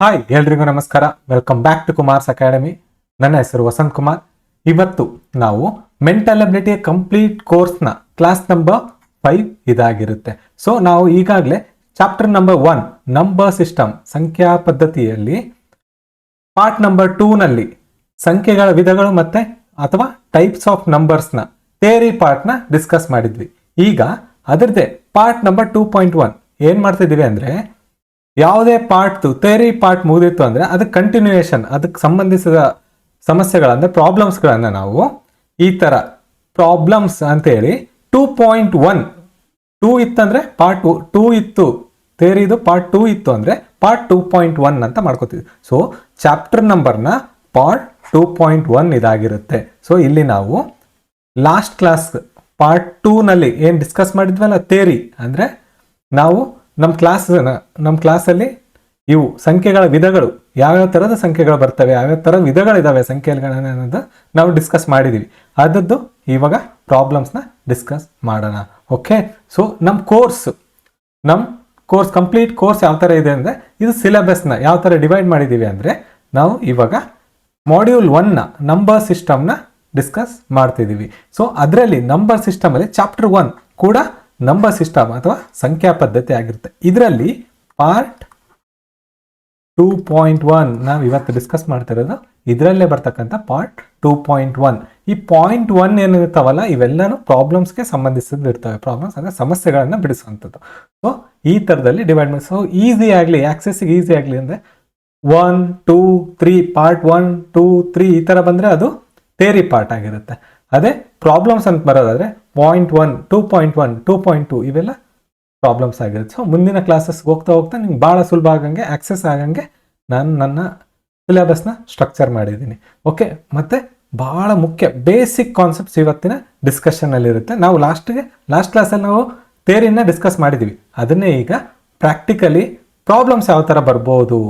Hi ಎಲ್ರಿಗೂ ನಮಸ್ಕಾರ. Welcome back to Kumar's academy. ನನ್ನ ಹೆಸರು ವಸಂತ್ ಕುಮಾರ್. ಇವತ್ತು ನಾವು ಮೆಂಟಲ್ ಅಬಿಲಿಟಿ ಕಂಪ್ಲೀಟ್ ಕೋರ್ಸ್ನ ಕ್ಲಾಸ್ ನಂಬರ್ 5 ಇದಾಗಿರುತ್ತೆ. ಸೊ ನಾವು ಈಗಾಗಲೇ ಚಾಪ್ಟರ್ ನಂಬರ್ 1 ನಂಬರ್ ಸಿಸ್ಟಮ್ ಸಂಖ್ಯಾ ಪದ್ಧತಿಯಲ್ಲಿ ಪಾರ್ಟ್ ನಂಬರ್ 2 ನಲ್ಲಿ ಸಂಖ್ಯೆಗಳ ವಿಧಗಳು ಮತ್ತೆ ಅಥವಾ ಟೈಪ್ಸ್ ಆಫ್ ನಂಬರ್ಸ್ನ ಥಿಯರಿ ಪಾರ್ಟ್ನ ಡಿಸ್ಕಸ್ ಮಾಡಿದ್ವಿ. ಈಗ ಅದರದೇ ಪಾರ್ಟ್ ನಂಬರ್ 2.1 ಏನ್ ಮಾಡ್ತಿದ್ದೀವಿ ಅಂದ್ರೆ, ಯಾವುದೇ ಪಾರ್ಟ್ ಥಿಯರಿ ಪಾರ್ಟ್ ಮುಗಿದಿತ್ತು ಅಂದ್ರೆ ಅದಕ್ಕೆ ಕಂಟಿನ್ಯೂಯೇಷನ್, ಅದಕ್ಕೆ ಸಂಬಂಧಿಸಿದ ಸಮಸ್ಯೆಗಳಂದ್ರೆ ಪ್ರಾಬ್ಲಮ್ಸ್ಗಳನ್ನ ನಾವು ಈ ತರ ಪ್ರಾಬ್ಲಮ್ಸ್ ಅಂತೇಳಿ 2.1 2 ಇತ್ತಂದ್ರೆ ಪಾರ್ಟ್ 2 ಇತ್ತು, ಥಿಯರಿದು ಪಾರ್ಟ್ 2 ಇತ್ತು ಅಂದ್ರೆ ಪಾರ್ಟ್ 2.1 ಅಂತ ಮಾಡ್ಕೋತೀವಿ. ಸೊ ಚಾಪ್ಟರ್ ನಂಬರ್ನ ಪಾರ್ಟ್ 2.1 ಇದಾಗಿರುತ್ತೆ. ಸೊ ಇಲ್ಲಿ ನಾವು ಲಾಸ್ಟ್ ಕ್ಲಾಸ್ ಪಾರ್ಟ್ 2 ನಲ್ಲಿ ಏನ್ ಡಿಸ್ಕಸ್ ಮಾಡಿದ್ವಲ್ಲ ಥಿಯರಿ, ಅಂದ್ರೆ ನಾವು ನಮ್ಮ ಕ್ಲಾಸಲ್ಲಿ ಇವು ಸಂಖ್ಯೆಗಳ ವಿಧಗಳು, ಯಾವ್ಯಾವ ಥರದ ಸಂಖ್ಯೆಗಳು ಬರ್ತವೆ, ಯಾವ್ಯಾವ ಥರ ವಿಧಗಳಿದಾವೆ ಸಂಖ್ಯೆಗಳನ್ನ ಅನ್ನೋದು ನಾವು ಡಿಸ್ಕಸ್ ಮಾಡಿದ್ದೀವಿ. ಅದದ್ದು ಇವಾಗ ಪ್ರಾಬ್ಲಮ್ಸ್ನ ಡಿಸ್ಕಸ್ ಮಾಡೋಣ. ಓಕೆ, ಸೊ ನಮ್ಮ ಕೋರ್ಸ್ ಕಂಪ್ಲೀಟ್ ಕೋರ್ಸ್ ಯಾವ ಥರ ಇದೆ ಅಂದರೆ, ಇದು ಸಿಲೆಬಸ್ನ ಯಾವ ಥರ ಡಿವೈಡ್ ಮಾಡಿದ್ದೀವಿ ಅಂದರೆ, ನಾವು ಇವಾಗ ಮಾಡ್ಯೂಲ್ 1ನ ನಂಬರ್ ಸಿಸ್ಟಮ್ನ ಡಿಸ್ಕಸ್ ಮಾಡ್ತಿದ್ದೀವಿ. ಸೊ ಅದರಲ್ಲಿ ನಂಬರ್ ಸಿಸ್ಟಮಲ್ಲಿ ಚಾಪ್ಟರ್ 1 ಕೂಡ ನಂಬರ್ ಸಿಸ್ಟಮ್ ಅಥವಾ ಸಂಖ್ಯಾ ಪದ್ಧತಿ ಆಗಿರುತ್ತೆ. ಇದರಲ್ಲಿ ಪಾರ್ಟ್ 2.1 ನಾವು ಇವತ್ತು ಡಿಸ್ಕಸ್ ಮಾಡ್ತಿರೋದು ಇದರಲ್ಲೇ ಬರ್ತಕ್ಕಂಥ ಪಾರ್ಟ್ 2.1. ಈ ಪಾಯಿಂಟ್ 1 ಏನಿರ್ತಾವಲ್ಲ ಇವೆಲ್ಲನೂ ಪ್ರಾಬ್ಲಮ್ಸ್ಗೆ ಸಂಬಂಧಿಸಿದ ಇರ್ತವೆ. ಪ್ರಾಬ್ಲಮ್ಸ್ ಅಂದರೆ ಸಮಸ್ಯೆಗಳನ್ನು ಬಿಡಿಸುವಂಥದ್ದು. ಸೊ ಈ ಥರದಲ್ಲಿ ಡಿವೈಡ್ ಮಾಡಿ, ಸೊ ಈಸಿ ಆಗಲಿ, ಆಕ್ಸೆಸ್ಗೆ ಈಸಿ ಆಗಲಿ ಅಂದರೆ 1, 2, 3 ಪಾರ್ಟ್ 1, 2, 3 ಈ ಥರ ಬಂದರೆ ಅದು ಥಿಯರಿ ಪಾರ್ಟ್ ಆಗಿರುತ್ತೆ. ಅದೇ ಪ್ರಾಬ್ಲಮ್ಸ್ ಅಂತ ಬರೋದಾದ್ರೆ ಪಾಯಿಂಟ್ 1, 2.1, 2.2 ಇವೆಲ್ಲ ಪ್ರಾಬ್ಲಮ್ಸ್ ಆಗಿರುತ್ತೆ. ಸೊ ಮುಂದಿನ ಕ್ಲಾಸಸ್ ಹೋಗ್ತಾ ನಿಮ್ಗೆ ಭಾಳ ಸುಲಭ ಆಗಂಗೆ, ಆಕ್ಸೆಸ್ ಆಗಂಗೆ ನಾನು ನನ್ನ ಸಿಲೆಬಸ್ನ ಸ್ಟ್ರಕ್ಚರ್ ಮಾಡಿದ್ದೀನಿ. ಓಕೆ, ಮತ್ತೆ ಭಾಳ ಮುಖ್ಯ ಬೇಸಿಕ್ ಕಾನ್ಸೆಪ್ಟ್ಸ್ ಇವತ್ತಿನ ಡಿಸ್ಕಷನಲ್ಲಿ ಇರುತ್ತೆ. ನಾವು ಲಾಸ್ಟ್ ಕ್ಲಾಸಲ್ಲಿ ನಾವು ಥಿಯರಿನ ಡಿಸ್ಕಸ್ ಮಾಡಿದ್ದೀವಿ. ಅದನ್ನೇ ಈಗ ಪ್ರಾಕ್ಟಿಕಲಿ ಪ್ರಾಬ್ಲಮ್ಸ್ ಯಾವ ಥರ ಬರ್ಬೋದು,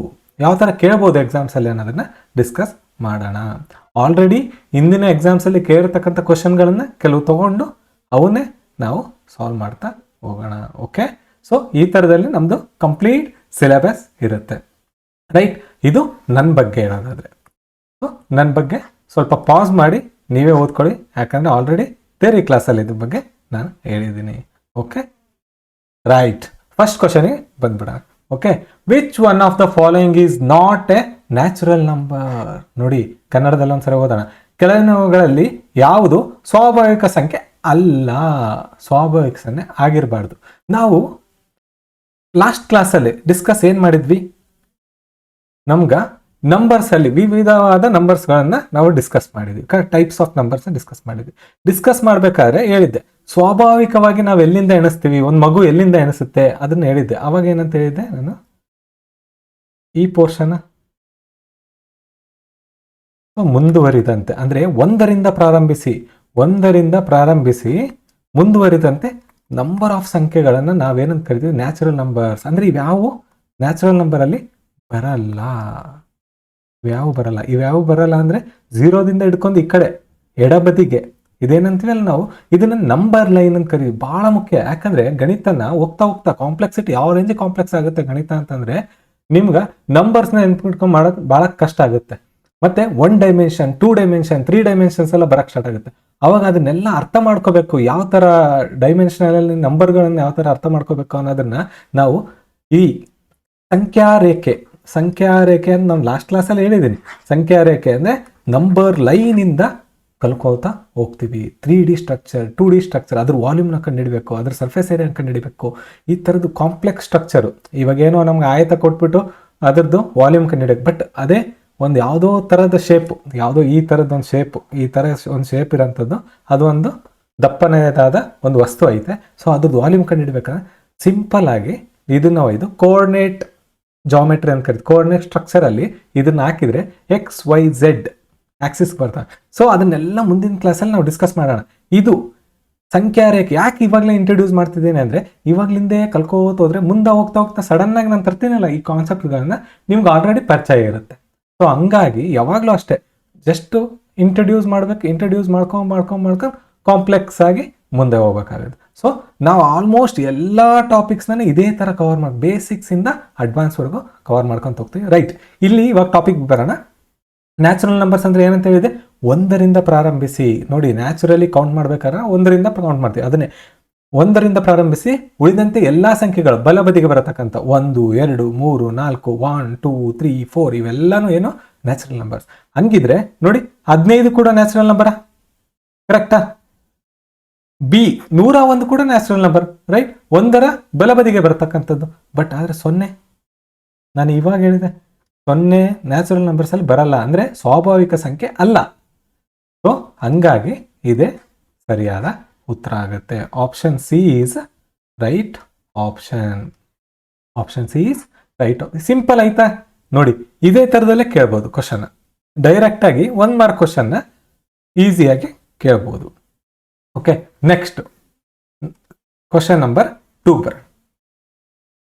ಯಾವ ಥರ ಕೇಳ್ಬೋದು ಎಕ್ಸಾಮ್ಸಲ್ಲಿ ಅನ್ನೋದನ್ನ ಡಿಸ್ಕಸ್ ಮಾಡೋಣ. ಆಲ್ರೆಡಿ ಇಂದಿನ ಎಕ್ಸಾಮ್ಸಲ್ಲಿ ಕೇಳಿರ್ತಕ್ಕಂಥ ಕ್ವಶನ್ಗಳನ್ನು ಕೆಲವು ತಗೊಂಡು ಅವನ್ನೇ ನಾವು ಸಾಲ್ವ್ ಮಾಡ್ತಾ ಹೋಗೋಣ. ಓಕೆ, ಸೊ ಈ ಥರದಲ್ಲಿ ನಮ್ಮದು ಕಂಪ್ಲೀಟ್ ಸಿಲೆಬಸ್ ಇರುತ್ತೆ. ರೈಟ್, ಇದು ನನ್ನ ಬಗ್ಗೆ ಹೇಳೋದಾದರೆ. ಸೊ ನನ್ನ ಬಗ್ಗೆ ಸ್ವಲ್ಪ ಪಾಸ್ ಮಾಡಿ ನೀವೇ ಓದ್ಕೊಳ್ಳಿ, ಯಾಕಂದರೆ ಆಲ್ರೆಡಿ ಥಿಯರಿ ಕ್ಲಾಸಲ್ಲಿ ಇದ್ರ ಬಗ್ಗೆ ನಾನು ಹೇಳಿದ್ದೀನಿ. ಓಕೆ, ರೈಟ್, ಫಸ್ಟ್ ಕ್ವಶನ್ಗೆ ಬಂದ್ಬಿಡ. Okay, which one of the following is not a natural number? ನೋಡಿ, ಕನ್ನಡದಲ್ಲಿ ಒಂದ್ಸರಿ ಓದೋಣ. ಕೆಳಗಿನವುಗಳಲ್ಲಿ ಯಾವುದು ಸ್ವಾಭಾವಿಕ ಸಂಖ್ಯೆ ಅಲ್ಲ? ಸ್ವಾಭಾವಿಕ ಸಂಖ್ಯೆ ಆಗಿರಬಾರ್ದು. ನಾವು ಲಾಸ್ಟ್ ಕ್ಲಾಸಲ್ಲಿ ಡಿಸ್ಕಸ್ ಏನು ಮಾಡಿದ್ವಿ, ನಮ್ಗೆ ನಂಬರ್ಸಲ್ಲಿ ವಿವಿಧವಾದ ನಂಬರ್ಸ್ಗಳನ್ನು ನಾವು ಡಿಸ್ಕಸ್ ಮಾಡಿದ್ವಿ. ಟೈಪ್ಸ್ ಆಫ್ ನಂಬರ್ಸ್ನ ಡಿಸ್ಕಸ್ ಮಾಡಿದ್ವಿ. ಡಿಸ್ಕಸ್ ಮಾಡಬೇಕಾದ್ರೆ ಹೇಳಿದ್ದೆ, ಸ್ವಾಭಾವಿಕವಾಗಿ ನಾವು ಎಲ್ಲಿಂದ ಎಣಿಸ್ತೀವಿ, ಒಂದು ಮಗು ಎಲ್ಲಿಂದ ಎಣಿಸುತ್ತೆ ಅದನ್ನು ಹೇಳಿದ್ದೆ. ಅವಾಗ ಏನಂತ ಹೇಳಿದ್ದೆ ನಾನು, ಈ ಪೋರ್ಷನ್ ಮುಂದುವರಿದಂತೆ ಅಂದರೆ ಒಂದರಿಂದ ಪ್ರಾರಂಭಿಸಿ ಮುಂದುವರಿದಂತೆ ನಂಬರ್ ಆಫ್ ಸಂಖ್ಯೆಗಳನ್ನು ನಾವೇನಂತ ಕರಿತೀವಿ, ನ್ಯಾಚುರಲ್ ನಂಬರ್ಸ್. ಅಂದರೆ ಇವ್ಯಾವು ನ್ಯಾಚುರಲ್ ನಂಬರಲ್ಲಿ ಬರಲ್ಲ. ಇವ್ಯಾವು ಬರಲ್ಲ ಅಂದರೆ 0ದಿಂದ ಹಿಡ್ಕೊಂಡು ಈ ಕಡೆ ಎಡಬದಿಗೆ ಇದೇನಂತೀವಲ್ಲ ನಾವು, ಇದನ್ನ ನಂಬರ್ ಲೈನ್ ಅಂತ ಕರೀತೀವಿ. ಭಾಳ ಮುಖ್ಯ, ಯಾಕಂದ್ರೆ ಗಣಿತನ ಹೋಗ್ತಾ ಕಾಂಪ್ಲೆಕ್ಸಿಟಿ ಯಾವ ರೇಂಜ್ ಕಾಂಪ್ಲೆಕ್ಸ್ ಆಗುತ್ತೆ ಗಣಿತ ಅಂತಂದ್ರೆ ನಿಮ್ಗೆ ನಂಬರ್ಸ್ನ ನೆನ್ಪಿಟ್ಕೊಂಡು ಮಾಡೋದು ಭಾಳ ಕಷ್ಟ ಆಗುತ್ತೆ. ಮತ್ತೆ 1 ಡೈಮೆನ್ಷನ್, 2 ಡೈಮೆನ್ಷನ್, 3 ಡೈಮೆನ್ಷನ್ಸ್ ಎಲ್ಲ ಬರಕ್ಕೆ ಸ್ಟಾರ್ಟ್ ಆಗುತ್ತೆ. ಅವಾಗ ಅದನ್ನೆಲ್ಲ ಅರ್ಥ ಮಾಡ್ಕೋಬೇಕು, ಯಾವ ಥರ ಡೈಮೆನ್ಷನಲ್ಲಿ ನಂಬರ್ಗಳನ್ನು ಯಾವ ಥರ ಅರ್ಥ ಮಾಡ್ಕೋಬೇಕು ಅನ್ನೋದನ್ನ ನಾವು ಈ ಸಂಖ್ಯಾರೇಖೆ ಅಂತ ನಾನು ಲಾಸ್ಟ್ ಕ್ಲಾಸಲ್ಲಿ ಹೇಳಿದ್ದೀನಿ. ಸಂಖ್ಯಾರೇಖೆ ಅಂದರೆ ನಂಬರ್ ಲೈನಿಂದ ಕಲ್ಕೋತಾ ಹೋಗ್ತೀವಿ. 3D ಸ್ಟ್ರಕ್ಚರ್, 2D ಸ್ಟ್ರಕ್ಚರ್, ಅದ್ರ ವಾಲ್ಯೂಮ್ನ ಕಂಡುಹಿಡಬೇಕು, ಅದ್ರ ಸರ್ಫೇಸ್ ಏರಿಯಾ ಕಂಡುಹಿಡಬೇಕು. ಈ ಥರದ್ದು ಕಾಂಪ್ಲೆಕ್ಸ್ ಸ್ಟ್ರಕ್ಚರು. ಇವಾಗೇನೋ ನಮ್ಗೆ ಆಯತ ಕೊಟ್ಬಿಟ್ಟು ಅದರದ್ದು ವಾಲ್ಯೂಮ್ ಕಂಡುಹಿಡಬೇಕು. ಬಟ್ ಅದೇ ಒಂದು ಯಾವುದೋ ಥರದ ಶೇಪು, ಯಾವುದೋ ಈ ಥರದ್ದು ಒಂದು ಶೇಪು, ಈ ಥರ ಒಂದು ಶೇಪ್ ಇರೋಂಥದ್ದು, ಅದು ಒಂದು ದಪ್ಪನೇದಾದ ಒಂದು ವಸ್ತು ಐತೆ. ಸೊ ಅದ್ರದ್ದು ವಾಲ್ಯೂಮ್ ಕಂಡುಹಿಡಬೇಕಾದ್ರೆ ಸಿಂಪಲ್ ಆಗಿ ಇದನ್ನ ಇದು ಕೋಆರ್ಡಿನೇಟ್ ಜಾಮೆಟ್ರಿ ಅಂತ ಕರೀತೀವಿ. ಕೋಆರ್ಡಿನೇಟ್ ಸ್ಟ್ರಕ್ಚರಲ್ಲಿ ಇದನ್ನ ಹಾಕಿದರೆ XYZ ಆಕ್ಸಿಸ್ ಬರ್ತವೆ. ಸೊ ಅದನ್ನೆಲ್ಲ ಮುಂದಿನ ಕ್ಲಾಸಲ್ಲಿ ನಾವು ಡಿಸ್ಕಸ್ ಮಾಡೋಣ. ಇದು ಸಂಖ್ಯಾರೇಖೆ ಯಾಕೆ ಇವಾಗಲೇ ಇಂಟ್ರೊಡ್ಯೂಸ್ ಮಾಡ್ತಿದ್ದೀನಿ ಅಂದರೆ, ಇವಾಗಲಿಂದೇ ಕಲ್ಕೋತ ಹೋದ್ರೆ ಮುಂದೆ ಹೋಗ್ತಾ ಸಡನ್ನಾಗಿ ನಾನು ತರ್ತೀನಲ್ಲ ಈ ಕಾನ್ಸೆಪ್ಟ್ಗಳನ್ನ ನಿಮ್ಗೆ ಆಲ್ರೆಡಿ ಪರಿಚಯ ಇರುತ್ತೆ. ಸೊ ಹಂಗಾಗಿ ಯಾವಾಗಲೂ ಅಷ್ಟೇ, ಜಸ್ಟ್ ಇಂಟ್ರೊಡ್ಯೂಸ್ ಮಾಡ್ಕೊಂಡು ಕಾಂಪ್ಲೆಕ್ಸ್ ಆಗಿ ಮುಂದೆ ಹೋಗ್ಬೇಕಾಗುತ್ತೆ. ಸೊ ನಾವು ಆಲ್ಮೋಸ್ಟ್ ಎಲ್ಲ ಟಾಪಿಕ್ಸ್ನ ಇದೇ ಥರ ಕವರ್ ಮಾಡಿ ಬೇಸಿಕ್ಸಿಂದ ಅಡ್ವಾನ್ಸ್ವರೆಗೂ ಕವರ್ ಮಾಡ್ಕೊಂತ ಹೋಗ್ತೀವಿ. ರೈಟ್, ಇಲ್ಲಿ ಇವಾಗ ಟಾಪಿಕ್ ಬರೋಣ. ನ್ಯಾಚುರಲ್ ನಂಬರ್ಸ್ ಅಂದರೆ ಏನಂತ ಹೇಳಿದೆ, 1ರಿಂದ ಪ್ರಾರಂಭಿಸಿ. ನೋಡಿ, ನ್ಯಾಚುರಲಿ ಕೌಂಟ್ ಮಾಡ್ಬೇಕಾದ್ರೆ 1ರಿಂದ ಕೌಂಟ್ ಮಾಡ್ತೀವಿ. ಅದನ್ನೇ 1ರಿಂದ ಪ್ರಾರಂಭಿಸಿ ಉಳಿದಂತೆ ಎಲ್ಲ ಸಂಖ್ಯೆಗಳು ಬಲಬದಿಗೆ ಬರತಕ್ಕಂಥ 1, 2, 3, 4, 1, 2, 3, 4 ಇವೆಲ್ಲನೂ ಏನು ನ್ಯಾಚುರಲ್ ನಂಬರ್ಸ್. ಹಂಗಿದ್ರೆ ನೋಡಿ, 15 ಕೂಡ ನ್ಯಾಚುರಲ್ ನಂಬರ, ಕರೆಕ್ಟಾ? ಬಿ 101 ಕೂಡ ನ್ಯಾಚುರಲ್ ನಂಬರ್, ರೈಟ್? 1ರ ಬಲಬದಿಗೆ ಬರತಕ್ಕಂಥದ್ದು. ಬಟ್ ಆದರೆ 0, ನಾನು ಇವಾಗ ಹೇಳಿದೆ 0 ನ್ಯಾಚುರಲ್ ನಂಬರ್ಸ್ ಅಲ್ಲಿ ಬರಲ್ಲ, ಅಂದ್ರೆ ಸ್ವಾಭಾವಿಕ ಸಂಖ್ಯೆ ಅಲ್ಲ. ಸೊ ಹಂಗಾಗಿ ಇದೇ ಸರಿಯಾದ ಉತ್ತರ ಆಗುತ್ತೆ. Option C is right option. Option C is right. Simple ಆಯ್ತಾ? ನೋಡಿ, ಇದೇ ಥರದಲ್ಲೇ ಕೇಳ್ಬೋದು ಕ್ವಶನ್. ಡೈರೆಕ್ಟ್ ಆಗಿ 1 ಮಾರ್ಕ್ ಕ್ವಶನ್ನ ಈಸಿಯಾಗಿ ಕೇಳ್ಬೋದು. ಓಕೆ, ನೆಕ್ಸ್ಟ್ ಕ್ವಶನ್ ನಂಬರ್ 2 ಬರ್.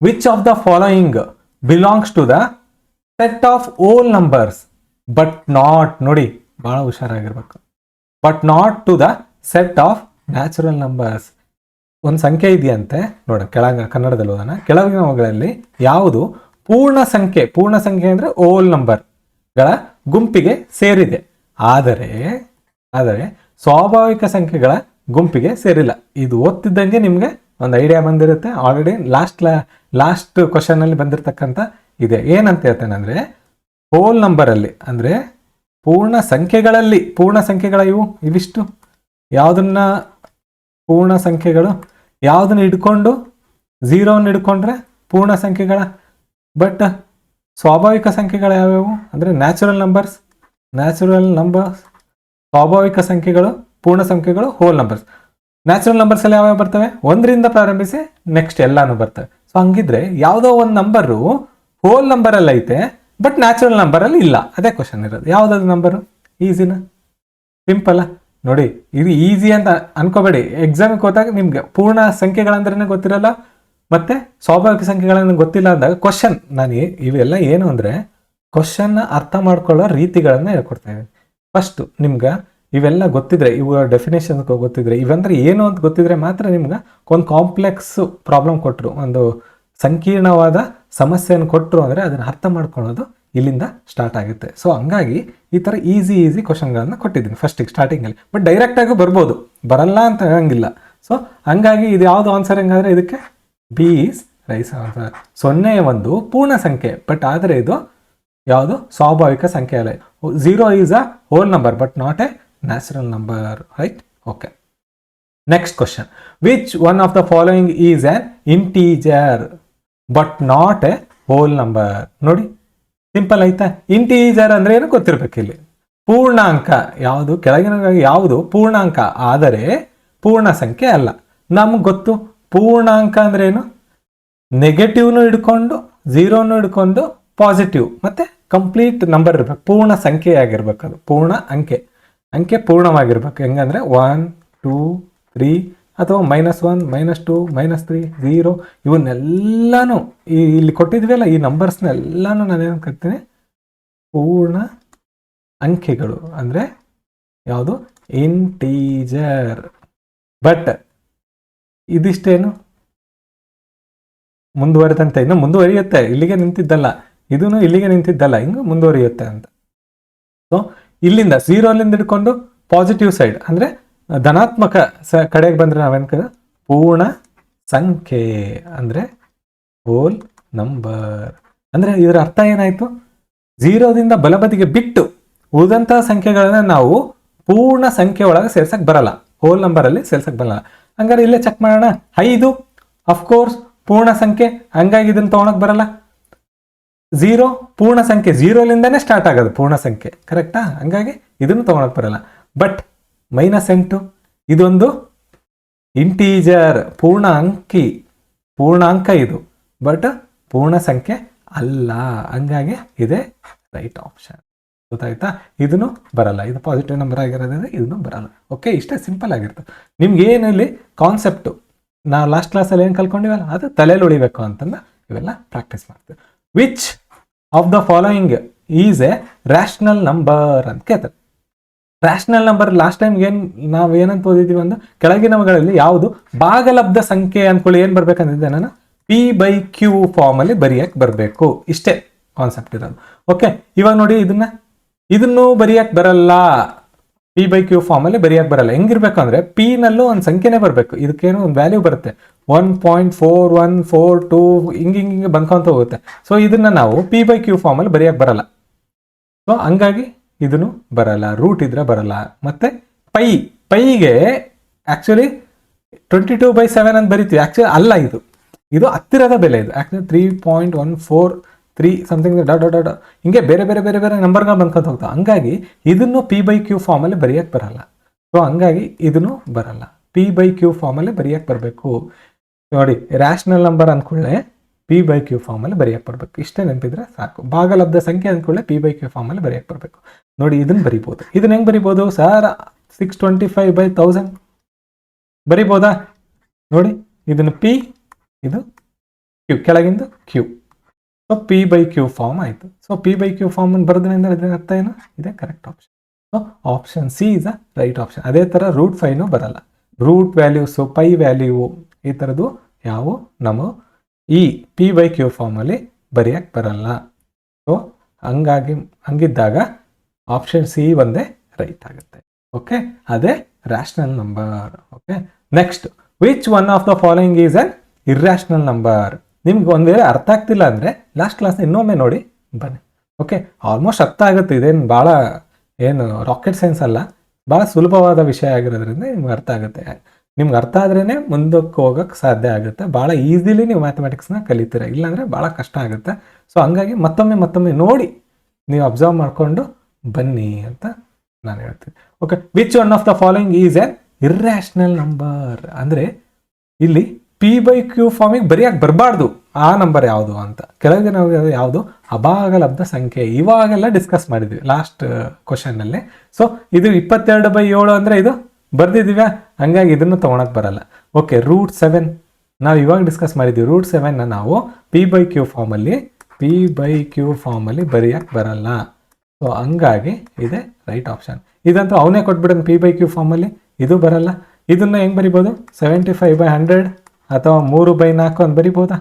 Which of the following belongs to the set of whole numbers but not, ನೋಡಿ ಬಹಳ ಹುಷಾರಾಗಿರ್ಬೇಕು, but not to the set of natural numbers. ಒಂದು ಸಂಖ್ಯೆ ಇದೆಯಂತೆ, ನೋಡ ಕನ್ನಡದಲ್ಲಿ ಓದೋಣ. ಕೆಳಗಿನವುಗಳಲ್ಲಿ ಯಾವುದು ಪೂರ್ಣ ಸಂಖ್ಯೆ ಅಂದರೆ ಓಲ್ ನಂಬರ್ಗಳ ಗುಂಪಿಗೆ ಸೇರಿದೆ, ಆದರೆ ಸ್ವಾಭಾವಿಕ ಸಂಖ್ಯೆಗಳ ಗುಂಪಿಗೆ ಸೇರಿಲ್ಲ. ಇದು ಓದ್ತಿದ್ದಂಗೆ ನಿಮಗೆ ಒಂದು ಐಡಿಯಾ ಬಂದಿರುತ್ತೆ. ಆಲ್ರೆಡಿ ಲಾಸ್ಟ್ ಕ್ವಶನ್ ಅಲ್ಲಿ ಬಂದಿರತಕ್ಕಂಥ ಇದೆ. ಏನಂತ ಹೇಳ್ತೇನೆ ಅಂದರೆ, ಹೋಲ್ ನಂಬರಲ್ಲಿ ಅಂದರೆ ಪೂರ್ಣ ಸಂಖ್ಯೆಗಳ ಇವಿಷ್ಟು ಯಾವುದನ್ನ ಪೂರ್ಣ ಸಂಖ್ಯೆಗಳು ಯಾವುದನ್ನ ಹಿಡ್ಕೊಂಡು 0ವನ್ನು ಹಿಡ್ಕೊಂಡ್ರೆ ಪೂರ್ಣ ಸಂಖ್ಯೆಗಳ. ಬಟ್ ಸ್ವಾಭಾವಿಕ ಸಂಖ್ಯೆಗಳು ಯಾವ್ಯಾವು ಅಂದರೆ ನ್ಯಾಚುರಲ್ ನಂಬರ್ಸ್, ಸ್ವಾಭಾವಿಕ ಸಂಖ್ಯೆಗಳು, ಪೂರ್ಣ ಸಂಖ್ಯೆಗಳು, ಹೋಲ್ ನಂಬರ್ಸ್. ನ್ಯಾಚುರಲ್ ನಂಬರ್ಸ್ ಅಲ್ಲಿ ಯಾವ್ಯಾವ ಬರ್ತವೆ? 1ರಿಂದ ಪ್ರಾರಂಭಿಸಿ ನೆಕ್ಸ್ಟ್ ಎಲ್ಲಾನು ಬರ್ತವೆ. ಸೊ ಹಂಗಿದ್ರೆ ಯಾವುದೋ ಒಂದು ನಂಬರು ಹೋಲ್ ನಂಬರ್ ಅಲ್ಲಿ ಐತೆ ಬಟ್ ನ್ಯಾಚುರಲ್ ನಂಬರ್ ಅಲ್ಲಿ ಇಲ್ಲ. ಅದೇ ಕ್ವಶನ್ ಇರೋದು. ಯಾವ್ದಾದ್ರು ನಂಬರು? ಈಸಿನ, ಸಿಂಪಲ್. ನೋಡಿ, ಇದು ಈಸಿ ಅಂತ ಅನ್ಕೋಬೇಡಿ. ಎಕ್ಸಾಮಿಗೆ ಹೋದಾಗ ನಿಮ್ಗೆ ಪೂರ್ಣ ಸಂಖ್ಯೆಗಳಂದ್ರೇನೆ ಗೊತ್ತಿರಲ್ಲ, ಮತ್ತೆ ಸ್ವಾಭಾವಿಕ ಸಂಖ್ಯೆಗಳನ್ನ ಗೊತ್ತಿಲ್ಲ ಅಂದಾಗ ಕ್ವಶನ್, ನಾನು ಇವೆಲ್ಲ ಏನು ಅಂದರೆ ಕ್ವಶನ್ನ ಅರ್ಥ ಮಾಡ್ಕೊಳ್ಳೋ ರೀತಿಗಳನ್ನ ಹೇಳ್ಕೊಡ್ತಾ ಇದ್ದೀನಿ. ಫಸ್ಟ್ ನಿಮ್ಗೆ ಇವೆಲ್ಲ ಗೊತ್ತಿದ್ರೆ, ಇವುಗಳ ಡೆಫಿನೇಷನ್ ಗೊತ್ತಿದ್ರೆ, ಇವಂದ್ರೆ ಏನು ಅಂತ ಗೊತ್ತಿದ್ರೆ ಮಾತ್ರ ನಿಮ್ಗೆ ಒಂದು ಕಾಂಪ್ಲೆಕ್ಸ್ ಪ್ರಾಬ್ಲಮ್ ಕೊಟ್ಟರು, ಒಂದು ಸಂಕೀರ್ಣವಾದ ಸಮಸ್ಯೆಯನ್ನು ಕೊಟ್ಟರು ಅಂದರೆ ಅದನ್ನು ಅರ್ಥ ಮಾಡ್ಕೊಳ್ಳೋದು ಇಲ್ಲಿಂದ ಸ್ಟಾರ್ಟ್ ಆಗುತ್ತೆ. ಸೊ ಹಂಗಾಗಿ ಈ ಥರ ಈಸಿ ಕ್ವಶನ್ಗಳನ್ನು ಕೊಟ್ಟಿದ್ದೀನಿ ಫಸ್ಟಿಗೆ ಸ್ಟಾರ್ಟಿಂಗಲ್ಲಿ. ಬಟ್ ಡೈರೆಕ್ಟಾಗಿ ಬರ್ಬೋದು, ಬರಲ್ಲ ಅಂತ ಹೇಳಂಗಿಲ್ಲ. ಸೊ ಹಂಗಾಗಿ ಇದು ಯಾವುದು ಆನ್ಸರ್ ಹೆಂಗಾದರೆ ಇದಕ್ಕೆ ಬಿ ಈಸ್ ರೈಟ್ ಆನ್ಸರ್. 0 ಒಂದು ಪೂರ್ಣ ಸಂಖ್ಯೆ, ಬಟ್ ಆದರೆ ಇದು ಯಾವುದು ಸ್ವಾಭಾವಿಕ ಸಂಖ್ಯೆ ಅಲ್ಲ. 0 is a whole number but not a natural number, right? Okay, next question. Which one of the following is on integer but not A whole number? ನೋಡಿ, ಸಿಂಪಲ್ ಆಯ್ತಾ? ಇಂಟೀಜರ್ ಅಂದ್ರೆ ಏನು ಗೊತ್ತಿರ್ಬೇಕು. ಇಲ್ಲಿ ಪೂರ್ಣಾಂಕ ಯಾವುದು, ಕೆಳಗಿನ ಯಾವುದು ಪೂರ್ಣಾಂಕ ಆದರೆ ಪೂರ್ಣ ಸಂಖ್ಯೆ ಅಲ್ಲ. ನಮ್ಗೆ ಗೊತ್ತು ಪೂರ್ಣಾಂಕ ಅಂದ್ರೆ ಏನು, ನೆಗೆಟಿವ್ನು ಹಿಡ್ಕೊಂಡು 0ನು ಹಿಡ್ಕೊಂಡು ಪಾಸಿಟಿವ್ ಮತ್ತೆ ಕಂಪ್ಲೀಟ್ ನಂಬರ್ ಇರ್ಬೇಕು, ಪೂರ್ಣ ಸಂಖ್ಯೆ ಆಗಿರ್ಬೇಕು. ಅದು ಪೂರ್ಣ ಅಂಕೆ ಪೂರ್ಣವಾಗಿರ್ಬೇಕು. ಹೆಂಗಂದ್ರೆ 1, 2, 3 ಅಥವಾ -1, -2, -3, 0 ಇವನ್ನೆಲ್ಲಾನು ಇಲ್ಲಿ ಕೊಟ್ಟಿದ್ವಲ್ಲ, ಈ ನಂಬರ್ಸ್ನೆಲ್ಲಾನು ನಾನೇನು ಕರಿತೀನಿ ಪೂರ್ಣ ಅಂಕೆಗಳು, ಅಂದರೆ ಯಾವುದು ಇಂಟೀಜರ್. ಬಟ್ ಇದಿಷ್ಟೇನು ಮುಂದುವರೆದಂತೆ, ಇನ್ನು ಮುಂದುವರಿಯುತ್ತೆ, ಇಲ್ಲಿಗೆ ನಿಂತಿದ್ದಲ್ಲ, ಇದೂ ಇಲ್ಲಿಗೆ ನಿಂತಿದ್ದಲ್ಲ, ಹಿಂಗೆ ಮುಂದುವರಿಯುತ್ತೆ ಅಂತ. ಸೊ ಇಲ್ಲಿಂದ 0ಲಿಂದ ಹಿಡ್ಕೊಂಡು ಪಾಸಿಟಿವ್ ಸೈಡ್ ಅಂದರೆ ಧನಾತ್ಮಕ ಕಡೆಗೆ ಬಂದರೆ ನಾವೇನು ಪೂರ್ಣ ಸಂಖ್ಯೆ ಅಂದರೆ ಹೋಲ್ ನಂಬರ್. ಅಂದರೆ ಇದರ ಅರ್ಥ ಏನಾಯಿತು? 0ದಿಂದ ಬಲಬದಿಗೆ ಬಿಟ್ಟು ಉಳಿದಂತಹ ಸಂಖ್ಯೆಗಳನ್ನ ನಾವು ಪೂರ್ಣ ಸಂಖ್ಯೆ ಒಳಗೆ ಸೇರ್ಸಕ್ಕೆ ಬರಲ್ಲ, ಹೋಲ್ ನಂಬರಲ್ಲಿ ಸೇರ್ಸಕ್ಕೆ ಬರಲ್ಲ. ಹಂಗಾರೆ ಇಲ್ಲೇ ಚೆಕ್ ಮಾಡೋಣ. 5 ಅಫ್ಕೋರ್ಸ್ ಪೂರ್ಣ ಸಂಖ್ಯೆ, ಹಂಗಾಗಿ ಇದನ್ನು ತೊಗೊಳಕ್ಕೆ ಬರಲ್ಲ. 0 ಪೂರ್ಣ ಸಂಖ್ಯೆ, 0ಲಿಂದನೇ ಸ್ಟಾರ್ಟ್ ಆಗೋದು ಪೂರ್ಣ ಸಂಖ್ಯೆ, ಕರೆಕ್ಟಾ? ಹಂಗಾಗಿ ಇದನ್ನು ತೊಗೊಳಕ್ಕೆ ಬರಲ್ಲ. ಬಟ್ -8 ಇದೊಂದು ಇಂಟೀಜರ್, ಪೂರ್ಣಾಂಕ ಇದು, ಬಟ್ ಪೂರ್ಣ ಸಂಖ್ಯೆ ಅಲ್ಲ. ಹಂಗಾಗಿ ಇದೇ ರೈಟ್ ಆಪ್ಷನ್. ಗೊತ್ತಾಯ್ತಾ? ಇದನ್ನು ಬರಲ್ಲ, ಇದು ಪಾಸಿಟಿವ್ ನಂಬರ್ ಆಗಿರೋದ್ರಿಂದ ಇದನ್ನು ಬರಲ್ಲ. ಓಕೆ, ಇಷ್ಟೇ ಸಿಂಪಲ್ ಆಗಿರ್ತದೆ. ನಿಮ್ಗೆ ಏನಲ್ಲಿ ಕಾನ್ಸೆಪ್ಟು ನಾವು ಲಾಸ್ಟ್ ಕ್ಲಾಸಲ್ಲಿ ಏನು ಕಲ್ತ್ಕೊಂಡಿವಲ್ಲ ಅದು ತಲೆಯಲ್ಲಿ ಉಳಿಬೇಕು ಅಂತಂದು ಇವೆಲ್ಲ ಪ್ರಾಕ್ಟೀಸ್ ಮಾಡ್ತೀವಿ. Which of the following is A rational number ಅಂತ ಕೇಳ್ತಾರೆ. ರ್ಯಾಷನಲ್ ನಂಬರ್ ಲಾಸ್ಟ್ ಟೈಮ್ ನಾವು ಏನಂತ ಓದಿದೀವಿ ಅಂದ್ರೆ ಕೆಳಗಿನವುಗಳಲ್ಲಿ ಯಾವುದು ಭಾಗಲಬ್ಧ ಸಂಖ್ಯೆ ಅನ್ಕೊಳ್ಳಿ ಏನ್ ಬರ್ಬೇಕಂತಿದ್ದೆ ನಾನು P/Q ಫಾರ್ಮ್ ಅಲ್ಲಿ ಬರೆಯಕ್ ಬರಬೇಕು. ಇಷ್ಟೇ ಕಾನ್ಸೆಪ್ಟ್ ಇರೋದು. ಓಕೆ, ಇವಾಗ ನೋಡಿ ಇದನ್ನು ಬರೆಯಕ್ ಬರಲ್ಲ. P/Q ಫಾರ್ಮ್ ಅಲ್ಲಿ ಬರೆಯಕ್ ಬರಲ್ಲ. ಹೆಂಗಿರ್ಬೇಕಂದ್ರೆ P ನಲ್ಲೂ ಒಂದು ಸಂಖ್ಯೆನೇ ಬರಬೇಕು. ಇದಕ್ಕೇನೋ ಒಂದು ವ್ಯಾಲ್ಯೂ ಬರುತ್ತೆ 1.4142 ಹಿಂಗೆ ಬಂದ್ಕೊಂತ ಹೋಗುತ್ತೆ. ಸೊ ಇದನ್ನ ನಾವು P/Q ಫಾರ್ಮ್ ಅಲ್ಲಿ ಬರೆಯಕ್ ಬರಲ್ಲ. ಸೊ ಹಂಗಾಗಿ ಇದನ್ನು ಬರಲ್ಲ, ರೂಟ್ ಇದ್ರೆ ಬರಲ್ಲ. ಮತ್ತೆ ಪೈಗೆ ಆಕ್ಚುಲಿ 22/7 ಅಂತ ಬರಿತೀವಿ. ಆಕ್ಚುಲಿ ಅಲ್ಲ, ಇದು ಹತ್ತಿರದ ಬೆಲೆ. ಇದು ಆಕ್ಚುಲಿ 3.143 ಸಮಥಿಂಗ್ ಡಾಟ್ ಹಿಂಗೆ ಬೇರೆ ಬೇರೆ ಬೇರೆ ಬೇರೆ ನಂಬರ್ಗಳು ಬಂದ್ಕೊಂತ ಹೋಗ್ತಾವೆ. ಹಂಗಾಗಿ ಇದನ್ನು P/Q ಫಾರ್ಮ್ ಅಲ್ಲಿ ಬರೆಯಕ್ಕೆ ಬರಲ್ಲ. ಸೊ ಹಂಗಾಗಿ ಇದನ್ನು ಬರಲ್ಲ. P/Q ಫಾರ್ಮ್ ಅಲ್ಲಿ ಬರೆಯಕ್ಕೆ ಬರಬೇಕು. ನೋಡಿ, ರ್ಯಾಷನಲ್ ನಂಬರ್ ಅಂದ್ಕೊಳ್ಳೆ P/Q ಫಾರ್ಮ್ ಅಲ್ಲಿ ಬರೆಯಕ್ಕೆ ಬರಬೇಕು. ಇಷ್ಟೇ ನೆನಪಿದ್ರೆ ಸಾಕು. ಭಾಗಲಬ್ಧ ಸಂಖ್ಯೆ ಅಂದ್ಕೊಳ್ಳೆ P/Q ಫಾರ್ಮ್ ಅಲ್ಲಿ ಬರೆಯಕ್ಕೆ ಬರಬೇಕು. ನೋಡಿ, ಇದನ್ನ ಬರಿಬೋದು. ಇದನ್ನ ಹೆಂಗ್ ಬರಿಬೋದು ಸರ್? 625/1000 ಬರಿಬೋದಾ? ನೋಡಿ, ಇದನ್ನು P, ಇದು Q, ಕೆಳಗಿಂದು Q. ಸೊ P/Q ಫಾರ್ಮ್ ಆಯಿತು. ಸೊ P/Q ಫಾರ್ಮ್ ಅನ್ನು ಬರೆದ್ರಿಂದ ಇದರ ಅರ್ಥ ಏನು? ಇದೇ correct option. So option C is a right option. ಅದೇ ಥರ √5 ಬರಲ್ಲ. ರೂಟ್ ವ್ಯಾಲ್ಯೂಸು, ಪೈ ವ್ಯಾಲ್ಯೂ ಈ ಥರದ್ದು ಯಾವ ನಮ್ಮ ಈ P/Q ಫಾರ್ಮ್ ಅಲ್ಲಿ ಬರೆಯಕ್ಕೆ ಬರಲ್ಲ. ಸೊ ಹಂಗಿದ್ದಾಗ ಆಪ್ಷನ್ ಸಿ ಒಂದೇ ರೈಟ್ ಆಗುತ್ತೆ. ಓಕೆ, ಅದೇ rational number. Okay, next, which one of the following is an irrational number? ನಿಮ್ಗೆ ಒಂದು ವೇಳೆ ಅರ್ಥ ಆಗ್ತಿಲ್ಲ ಅಂದರೆ ಲಾಸ್ಟ್ ಕ್ಲಾಸ್ನ ಇನ್ನೊಮ್ಮೆ ನೋಡಿ ಬನ್ನಿ. ಓಕೆ, ಆಲ್ಮೋಸ್ಟ್ ಅರ್ಥ ಆಗುತ್ತೆ. ಇದೇನು ಭಾಳ ರಾಕೆಟ್ ಸೈನ್ಸ್ ಅಲ್ಲ, ಭಾಳ ಸುಲಭವಾದ ವಿಷಯ ಆಗಿರೋದ್ರಿಂದ ನಿಮ್ಗೆ ಅರ್ಥ ಆಗುತ್ತೆ. ನಿಮ್ಗೆ ಅರ್ಥ ಆದ್ರೇ ಮುಂದಕ್ಕೆ ಹೋಗೋಕ್ಕೆ ಸಾಧ್ಯ ಆಗುತ್ತೆ. ಭಾಳ ಈಸಿಲಿ ನೀವು ಮ್ಯಾಥಮೆಟಿಕ್ಸ್ನ ಕಲಿತೀರ, ಇಲ್ಲಾಂದರೆ ಭಾಳ ಕಷ್ಟ ಆಗುತ್ತೆ. ಸೊ ಹಂಗಾಗಿ ಮತ್ತೊಮ್ಮೆ ನೋಡಿ ನೀವು ಅಬ್ಸರ್ವ್ ಮಾಡಿಕೊಂಡು ಬನ್ನಿ ಅಂತ ನಾನು ಹೇಳ್ತೀನಿ. Okay, which one of the following is N irrational number? ಅಂದರೆ ಇಲ್ಲಿ P/Q ಫಾರ್ಮಿಗೆ ಬರೆಯಕ್ಕೆ ಬರಬಾರ್ದು ಆ ನಂಬರ್ ಯಾವುದು ಅಂತ. ಕೆಳಗೆ ನಾವು ಯಾವುದು ಅಭಾಗಲಬ್ಧ ಸಂಖ್ಯೆ ಇವಾಗೆಲ್ಲ ಡಿಸ್ಕಸ್ ಮಾಡಿದ್ವಿ ಲಾಸ್ಟ್ ಕ್ವಶನ್ನಲ್ಲಿ. ಸೊ ಇದು 22/7 ಅಂದರೆ ಇದು ಬರ್ದಿದ್ದೀವ್ಯಾ? ಹಂಗಾಗಿ ಇದನ್ನು ತೊಗೊಳಕ್ಕೆ ಬರಲ್ಲ. ಓಕೆ, √7 ನಾವು ಇವಾಗ ಡಿಸ್ಕಸ್ ಮಾಡಿದ್ವಿ. √7ನ ನಾವು P/Q ಫಾರ್ಮಲ್ಲಿ ಬರೆಯಕ್ಕೆ ಬರಲ್ಲ. ಸೊ ಹಂಗಾಗಿ ಇದೆ ರೈಟ್ ಆಪ್ಷನ್. ಇದಂತೂ ಅವನೇ ಕೊಟ್ಬಿಡೋದು P/Q ಫಾರ್ಮಲ್ಲಿ, ಇದು ಬರಲ್ಲ. ಇದನ್ನು ಹೆಂಗೆ ಬರಿಬೋದು? 75/100 ಅಥವಾ 3/4 ಅಂತ ಬರಿಬೋದಾ?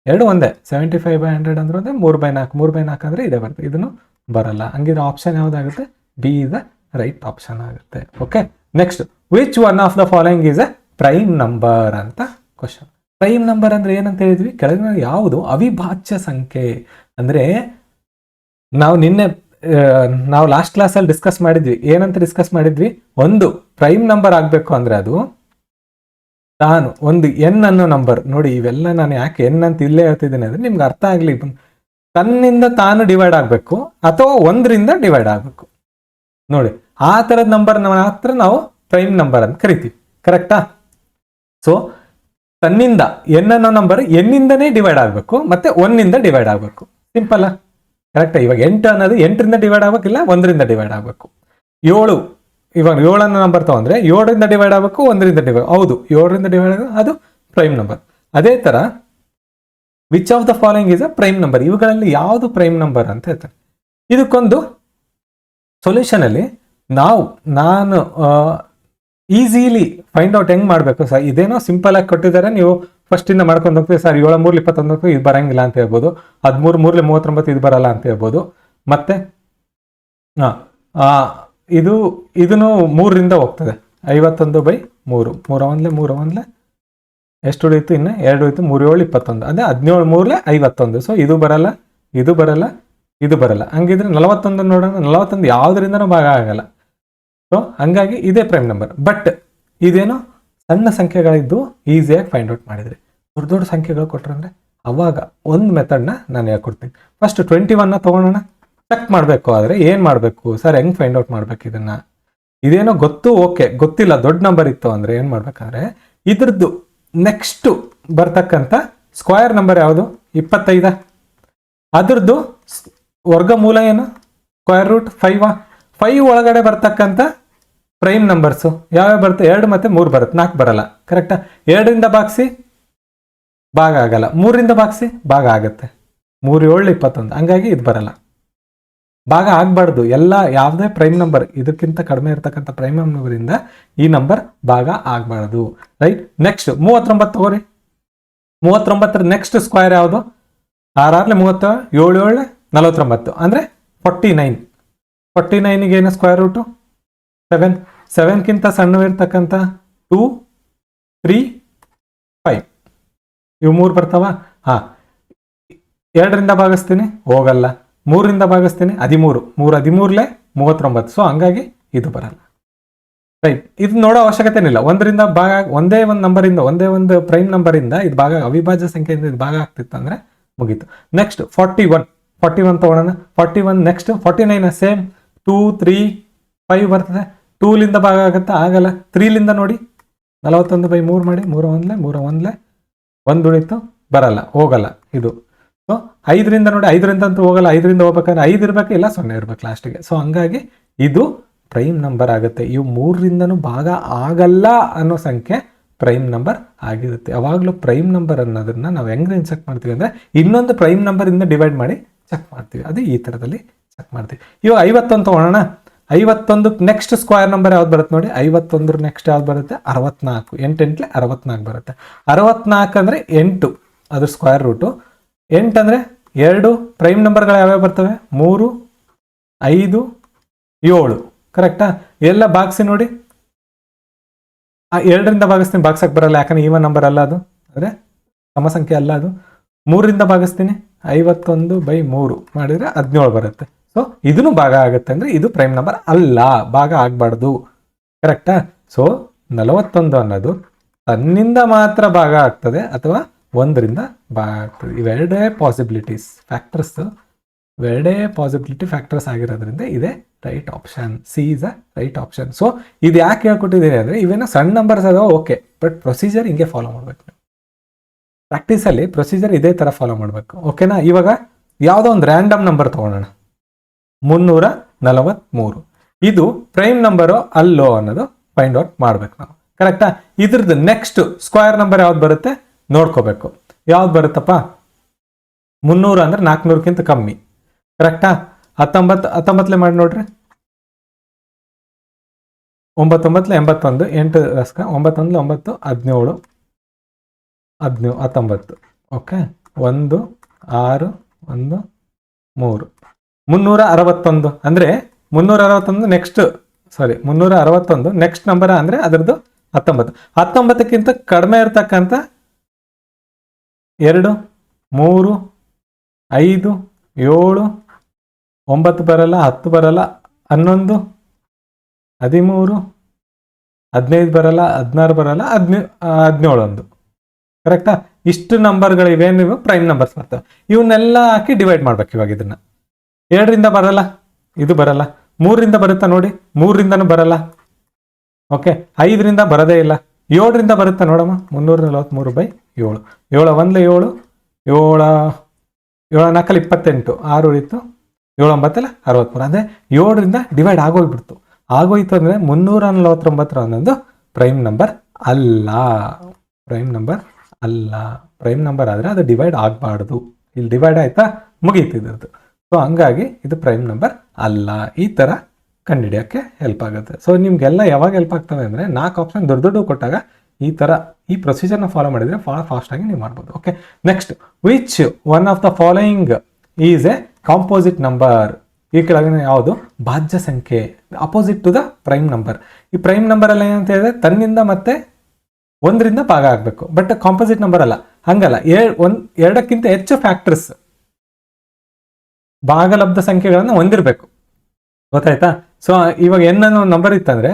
ಎರಡು ಒಂದೇ. 75/100 ಅಂದ್ರೆ ಒಂದೇ, 3/4 ಅಂದರೆ ಇದೇ ಬರುತ್ತೆ. ಇದನ್ನು ಬರಲ್ಲ. ಹಂಗಿದ್ರೆ ಆಪ್ಷನ್ ಯಾವುದಾಗುತ್ತೆ? B is the right option ಆಗುತ್ತೆ. Okay, next, which one of the following is a prime number ಅಂತ ಕ್ವಶನ್. ಪ್ರೈಮ್ ನಂಬರ್ ಅಂದ್ರೆ ಏನಂತ ಹೇಳಿದ್ವಿ? ಕೆಳಗಿನ ಯಾವುದು ಅವಿಭಾಜ್ಯ ಸಂಖ್ಯೆ? ಅಂದರೆ ನಾವು ಲಾಸ್ಟ್ ಕ್ಲಾಸಲ್ಲಿ ಡಿಸ್ಕಸ್ ಮಾಡಿದ್ವಿ. ಏನಂತ ಡಿಸ್ಕಸ್ ಮಾಡಿದ್ವಿ? ಒಂದು ಪ್ರೈಮ್ ನಂಬರ್ ಆಗಬೇಕು ಅಂದರೆ ಅದು ತಾನು ಒಂದು ಎನ್ ಅನ್ನೋ ನಂಬರ್. ನೋಡಿ, ಇವೆಲ್ಲ ನಾನು ಯಾಕೆ ಎನ್ ಅಂತ ಇಲ್ಲೇ ಹೇಳ್ತಿದ್ದೀನಿ ಅಂದರೆ ನಿಮ್ಗೆ ಅರ್ಥ ಆಗಲಿ. ತನ್ನಿಂದ ತಾನು ಡಿವೈಡ್ ಆಗಬೇಕು ಅಥವಾ 1ರಿಂದ ಡಿವೈಡ್ ಆಗಬೇಕು. ನೋಡಿ, ಆ ಥರದ ನಂಬರ್ ಮಾತ್ರ ನಾವು ಪ್ರೈಮ್ ನಂಬರ್ ಅಂತ ಕರಿತೀವಿ. ಕರೆಕ್ಟಾ? ಸೊ ತನ್ನಿಂದ ಎನ್ ಅನ್ನೋ ನಂಬರ್ ಎನ್ನಿಂದನೇ ಡಿವೈಡ್ ಆಗಬೇಕು ಮತ್ತೆ 1ನಿಂದ ಡಿವೈಡ್ ಆಗಬೇಕು. ಸಿಂಪಲ್. ಕರೆಕ್ಟಾ? ಇವಾಗ 8 ಅನ್ನೋದು 8ರಿಂದ ಡಿವೈಡ್ ಆಗಬೇಕಿಲ್ಲ 1ರಿಂದ ಡಿವೈಡ್ ಆಗಬೇಕು. 7 ಇವಾಗ 7 ಅನ್ನೋ ನಂಬರ್ ತಗೊಂಡ್ರೆ 7ರಿಂದ ಡಿವೈಡ್ ಆಗಬೇಕು 1ರಿಂದ ಡಿವೈಡ್. ಹೌದು, 7ರಿಂದ ಡಿವೈಡ್ ಆಗೋದು ಅದು ಪ್ರೈಮ್ ನಂಬರ್. ಅದೇ ಥರ which of the following is a prime number? ಇವುಗಳಲ್ಲಿ ಯಾವುದು ಪ್ರೈಮ್ ನಂಬರ್ ಅಂತ ಹೇಳ್ತಾರೆ. ಇದಕ್ಕೊಂದು ಸೊಲ್ಯೂಷನಲ್ಲಿ ನಾನು ಈಸಿಲಿ ಫೈಂಡ್ ಔಟ್ ಹೆಂಗೆ ಮಾಡಬೇಕು ಸರ್? ಇದೇನೋ ಸಿಂಪಲ್ ಆಗಿ ಕೊಟ್ಟಿದ್ದಾರೆ, ನೀವು ಫಸ್ಟಿಂದ ಮಾಡ್ಕೊಂಡು ಹೋಗ್ತೀವಿ. ಸರ್ 7 3 21 ಇದು ಬರಂಗಿಲ್ಲ ಅಂತ ಹೇಳ್ಬೋದು. 13 3 39 ಇದು ಬರಲ್ಲ ಅಂತ ಹೇಳ್ಬೋದು. ಮತ್ತೆ ಇದನ್ನು 3ರಿಂದ ಹೋಗ್ತದೆ. 51/3 3 ಎಷ್ಟು ಉಳಿಯಿತು? ಇನ್ನು 2 ಉಳಿತು. 3 7 21 ಅದೇ 17 3 51. ಸೊ ಇದು ಬರಲ್ಲ, ಇದು ಬರಲ್ಲ. ಹಂಗಿದ್ರೆ 41 ನೋಡೋಣ. 41 ಯಾವುದರಿಂದನೂ ಭಾಗ ಆಗಲ್ಲ. ಸೊ ಹಂಗಾಗಿ ಇದೇ ಪ್ರೈಮ್ ನಂಬರ್. ಬಟ್ ಇದೇನೋ ಸಣ್ಣ ಸಂಖ್ಯೆಗಳಿದ್ದು ಈಸಿಯಾಗಿ ಫೈಂಡ್ ಔಟ್ ಮಾಡಿದ್ರಿ. ದೊಡ್ಡ ಸಂಖ್ಯೆಗಳು ಕೊಟ್ರಂದ್ರೆ ಅವಾಗ ಒಂದು ಮೆಥಡ್ನ ನಾನು ಹೇಳ್ಕೊಡ್ತೀನಿ. ಫಸ್ಟ್ 21ನ ತೊಗೊಳೋಣ. ಚೆಕ್ ಮಾಡಬೇಕು. ಆದರೆ ಏನು ಮಾಡಬೇಕು ಸರ್? ಹೆಂಗೆ ಫೈಂಡ್ ಔಟ್ ಮಾಡ್ಬೇಕು ಇದನ್ನ? ಇದೇನೋ ಗೊತ್ತು, ಓಕೆ. ಗೊತ್ತಿಲ್ಲ, ದೊಡ್ಡ ನಂಬರ್ ಇತ್ತು ಅಂದರೆ ಏನು ಮಾಡ್ಬೇಕಂದ್ರೆ ಇದ್ರದ್ದು ನೆಕ್ಸ್ಟು ಬರ್ತಕ್ಕಂಥ ಸ್ಕ್ವೇರ್ ನಂಬರ್ ಯಾವುದು? 25. ಅದ್ರದ್ದು ವರ್ಗಮೂಲ ಏನು? √5. 5 ಒಳಗಡೆ ಬರ್ತಕ್ಕಂಥ ಪ್ರೈಮ್ ನಂಬರ್ಸು ಯಾವ್ಯಾವ ಬರುತ್ತೆ? 2 ಮತ್ತು 3 ಬರುತ್ತೆ. 4 ಬರಲ್ಲ. ಕರೆಕ್ಟಾ? 2ರಿಂದ ಭಾಗಿಸಿ ಭಾಗ ಆಗಲ್ಲ, 3ರಿಂದ ಭಾಗಿಸಿ ಭಾಗ ಆಗುತ್ತೆ. 3 7 21. ಹಂಗಾಗಿ ಇದು ಬರಲ್ಲ. ಭಾಗ ಆಗಬಾರ್ದು. ಎಲ್ಲ ಯಾವುದೇ ಪ್ರೈಮ್ ನಂಬರ್ ಇದಕ್ಕಿಂತ ಕಡಿಮೆ ಇರತಕ್ಕಂಥ ಪ್ರೈಮ್ ನಂಬರಿಂದ ಈ ನಂಬರ್ ಭಾಗ ಆಗಬಾರ್ದು. ರೈಟ್. ನೆಕ್ಸ್ಟ್ 39 ತಗೋರಿ. 39ರ ನೆಕ್ಸ್ಟ್ ಸ್ಕ್ವೇರ್ ಯಾವುದು? 6 6 30, 7 7 49 ಅಂದರೆ 49. 49ಗೆ ಏನು ಸ್ಕ್ವೇರ್ ರೂಟು? 7. 7ಕ್ಕಿಂತ ಸಣ್ಣವಿರ್ತಕ್ಕಂಥ 2 3 5 ಇವು 3 ಬರ್ತಾವ. ಹಾಂ, 2ರಿಂದ ಭಾಗಿಸ್ತೀನಿ, ಹೋಗಲ್ಲ. 3ರಿಂದ ಭಾಗಿಸ್ತೀನಿ, 13. 3 13ಲೆ 39. ಸೊ ಹಂಗಾಗಿ ಇದು ಬರಲ್ಲ. ರೈಟ್. ಇದು ನೋಡೋ ಅವಶ್ಯಕತೆ ಇಲ್ಲ. 1ರಿಂದ ಭಾಗ, ಒಂದೇ ಒಂದು ನಂಬರಿಂದ, ಒಂದೇ ಒಂದು ಪ್ರೈಮ್ ನಂಬರಿಂದ ಇದು ಭಾಗ, ಅವಿಭಾಜ್ಯ ಸಂಖ್ಯೆಯಿಂದ ಇದು ಭಾಗ ಆಗ್ತಿತ್ತು ಅಂದರೆ ಮುಗೀತು. ನೆಕ್ಸ್ಟ್ 41 ತಗೊಳ್ಳೋಣ. 41 ನೆಕ್ಸ್ಟ್ 49 ಸೇಮ್ 2 3 5 ಬರ್ತದೆ. 2ಲಿಂದ ಭಾಗ ಆಗುತ್ತೆ, ಆಗಲ್ಲ. 3ಲಿಂದ ನೋಡಿ, 41/3 ಮಾಡಿ, 3 1 1 ಉಳಿತು, ಬರಲ್ಲ, ಹೋಗಲ್ಲ ಇದು. ಸೊ 5ರಿಂದ ನೋಡಿ, 5ರಿಂದ ಅಂತೂ ಹೋಗಲ್ಲ. 5ರಿಂದ ಹೋಗ್ಬೇಕಂದ್ರೆ 5 ಇರಬೇಕು, ಇಲ್ಲ 0 ಇರ್ಬೇಕು ಲಾಸ್ಟಿಗೆ. ಸೊ ಹಂಗಾಗಿ ಇದು ಪ್ರೈಮ್ ನಂಬರ್ ಆಗುತ್ತೆ. ಇವು 3ರಿಂದನೂ ಭಾಗ ಆಗಲ್ಲ ಅನ್ನೋ ಸಂಖ್ಯೆ ಪ್ರೈಮ್ ನಂಬರ್ ಆಗಿರುತ್ತೆ. ಯಾವಾಗಲೂ ಪ್ರೈಮ್ ನಂಬರ್ ಅನ್ನೋದನ್ನ ನಾವು ಹೆಂಗೆ ಚೆಕ್ ಮಾಡ್ತೀವಿ ಅಂದರೆ ಇನ್ನೊಂದು ಪ್ರೈಮ್ ನಂಬರಿಂದ ಡಿವೈಡ್ ಮಾಡಿ ಚೆಕ್ ಮಾಡ್ತೀವಿ. ಅದೇ ಈ ಥರದಲ್ಲಿ ಚೆಕ್ ಮಾಡ್ತೀವಿ. ಇವಾಗ 51 ತಗೊಳ್ಳೋಣ. 51 ನೆಕ್ಸ್ಟ್ ಸ್ಕ್ವೇರ್ ನಂಬರ್ ಯಾವ್ದು ಬರುತ್ತೆ ನೋಡಿ? 51 ನೆಕ್ಸ್ಟ್ ಯಾವ್ದು ಬರುತ್ತೆ? 64. 8 8 64 ಬರುತ್ತೆ. 64 ಅಂದರೆ 8, ಅದ್ರ ಸ್ಕ್ವೇರ್ ರೂಟು. 8 ಅಂದರೆ 2 ಪ್ರೈಮ್ ನಂಬರ್ಗಳು ಯಾವ್ಯಾವ ಬರ್ತವೆ? 3 5 7. ಕರೆಕ್ಟಾ? ಎಲ್ಲ ಭಾಗಿಸಿ ನೋಡಿ. 2ರಿಂದ ಭಾಗಿಸ್ತೀನಿ, ಭಾಗಿಸಕ್ಕೆ ಬರಲ್ಲ, ಯಾಕಂದ್ರೆ ಈವನ್ ನಂಬರ್ ಅಲ್ಲ ಅದು, ಅಂದರೆ ಸಮ ಸಂಖ್ಯೆ ಅಲ್ಲ ಅದು. 3ರಿಂದ ಭಾಗಿಸ್ತೀನಿ, 51/3 ಮಾಡಿದರೆ 17 ಬರುತ್ತೆ. ಸೊ ಇದನ್ನು ಭಾಗ ಆಗುತ್ತೆ ಅಂದರೆ ಇದು ಪ್ರೈಮ್ ನಂಬರ್ ಅಲ್ಲ, ಭಾಗ ಆಗಬಾರ್ದು. ಕರೆಕ್ಟಾ? ಸೊ 41 ಅನ್ನೋದು ತನ್ನಿಂದ ಮಾತ್ರ ಭಾಗ ಆಗ್ತದೆ ಅಥವಾ 1ರಿಂದ ಭಾಗ ಆಗ್ತದೆ. ಇವೆರಡೇ ಪಾಸಿಬಿಲಿಟೀಸ್ ಫ್ಯಾಕ್ಟರ್ಸ್, ಇವೆರಡೇ ಪಾಸಿಬಿಲಿಟಿ ಫ್ಯಾಕ್ಟರ್ಸ್ ಆಗಿರೋದ್ರಿಂದ ಇದೆ right option. C is a right option. So ಇದು ಯಾಕೆ ಹೇಳ್ಕೊಟ್ಟಿದ್ದೀನಿ ಅಂದರೆ ಇವೇನೋ ಸಣ್ಣ ನಂಬರ್ಸ್ ಅದಾವ, ಓಕೆ, ಬಟ್ ಪ್ರೊಸೀಜರ್ ಹಿಂಗೆ ಫಾಲೋ ಮಾಡಬೇಕು. ಪ್ರಾಕ್ಟೀಸಲ್ಲಿ ಪ್ರೊಸೀಜರ್ ಇದೇ ಥರ ಫಾಲೋ ಮಾಡಬೇಕು. ಓಕೆನಾ? ಇವಾಗ ಯಾವುದೋ ಒಂದು ರ್ಯಾಂಡಮ್ ನಂಬರ್ ತೊಗೊಳ್ಳೋಣ. 343. ಇದು ಪ್ರೈಮ್ ನಂಬರು ಅಲ್ಲೋ ಅನ್ನೋದು ಫೈಂಡ್ ಔಟ್ ಮಾಡ್ಬೇಕು ನಾವು. ಕರೆಕ್ಟಾ? ಇದ್ರದ್ದು ನೆಕ್ಸ್ಟ್ ಸ್ಕ್ವೇರ್ ನಂಬರ್ ಯಾವ್ದು ಬರುತ್ತೆ ನೋಡ್ಕೋಬೇಕು. ಯಾವ್ದು ಬರುತ್ತಪ್ಪ? 300 ಅಂದರೆ 400ಕ್ಕಿಂತ ಕಮ್ಮಿ. ಕರೆಕ್ಟಾ? 19 ಮಾಡಿ ನೋಡ್ರಿ. 9 9 81, 8 ರಸ್ಕ 9 1 9 17 19. ಓಕೆ, 1 6 1 3 361 ಅಂದರೆ 361 ನೆಕ್ಸ್ಟ್ 361 ನೆಕ್ಸ್ಟ್ ನಂಬರ್ ಅಂದರೆ ಅದರದ್ದು 19. 19ಕ್ಕಿಂತ ಕಡಿಮೆ ಇರ್ತಕ್ಕಂಥ 2 3 5 7 9 ಬರಲ್ಲ, 10 ಬರಲ್ಲ, 11 13 15 ಬರಲ್ಲ, 16 ಬರಲ್ಲ, 17 ಕರೆಕ್ಟಾ? ಇಷ್ಟು ನಂಬರ್ಗಳಿವೇನಿವೆ ಪ್ರೈಮ್ ನಂಬರ್ಸ್ ಬರ್ತವೆ. ಇವನ್ನೆಲ್ಲ ಹಾಕಿ ಡಿವೈಡ್ ಮಾಡ್ಬೇಕು. ಇವಾಗ ಇದನ್ನ 2ರಿಂದ ಬರಲ್ಲ, ಇದು ಬರಲ್ಲ. 3ರಿಂದ ಬರುತ್ತಾ ನೋಡಿ? 3ರಿಂದನೂ ಬರಲ್ಲ. ಓಕೆ, 5ರಿಂದ ಬರೋದೇ ಇಲ್ಲ. 7ರಿಂದ ಬರುತ್ತಾ ನೋಡಮ್ಮ? 343/7. 7 1 7 7 4 28, 6 ಉಳಿತು, 7 9 63. ಅಂದರೆ 7ರಿಂದ ಡಿವೈಡ್ ಆಗೋಗ್ಬಿಡ್ತು. ಆಗೋಯ್ತು ಅಂದರೆ 349 ಅನ್ನೋದು ಪ್ರೈಮ್ ನಂಬರ್ ಅಲ್ಲ. ಪ್ರೈಮ್ ನಂಬರ್ ಅಲ್ಲ. ಪ್ರೈಮ್ ನಂಬರ್ ಆದರೆ ಅದು ಡಿವೈಡ್ ಆಗಬಾರ್ದು. ಇಲ್ಲಿ ಡಿವೈಡ್ ಆಯ್ತಾ, ಮುಗೀತಿದ್ದು. ಸೊ ಹಂಗಾಗಿ ಇದು ಪ್ರೈಮ್ ನಂಬರ್ ಅಲ್ಲ. ಈ ಥರ ಕಂಡುಹಿಡಿಯೋಕ್ಕೆ ಹೆಲ್ಪ್ ಆಗುತ್ತೆ. ಸೊ ನಿಮಗೆಲ್ಲ ಯಾವಾಗ ಹೆಲ್ಪ್ ಆಗ್ತವೆ ಅಂದರೆ 4 ಆಪ್ಷನ್ ದೊಡ್ಡ ಕೊಟ್ಟಾಗ ಈ ಥರ ಈ ಪ್ರೊಸೀಜರ್ನ ಫಾಲೋ ಮಾಡಿದರೆ ಭಾಳ ಫಾಸ್ಟಾಗಿ ನೀವು ಮಾಡ್ಬೋದು. Okay, next, which one of the following is a composite number? ಈ ಕೆಳಗಿನ ಯಾವುದು ಭಾಜ್ಯ ಸಂಖ್ಯೆ? Opposite to the prime number. ಈ ಪ್ರೈಮ್ ನಂಬರ್ ಅಲ್ಲಿ ಏನಂತ ಹೇಳಿದ್ರೆ ತನ್ನಿಂದ ಮತ್ತೆ 1ರಿಂದ ಭಾಗ ಆಗಬೇಕು. ಬಟ್ ಕಾಂಪೋಸಿಟ್ ನಂಬರ್ ಅಲ್ಲ, ಹಂಗಲ್ಲ. 2ಕ್ಕಿಂತ ಹೆಚ್ಚು ಫ್ಯಾಕ್ಟರ್ಸ್ ಭಾಗಲಬ್ಧ ಸಂಖ್ಯೆಗಳನ್ನು ಹೊಂದಿರಬೇಕು. ಗೊತ್ತಾಯ್ತಾ? ಸೊ ಇವಾಗ ಎನ್ ಅನ್ನೋ ನಂಬರ್ ಇತ್ತಂದ್ರೆ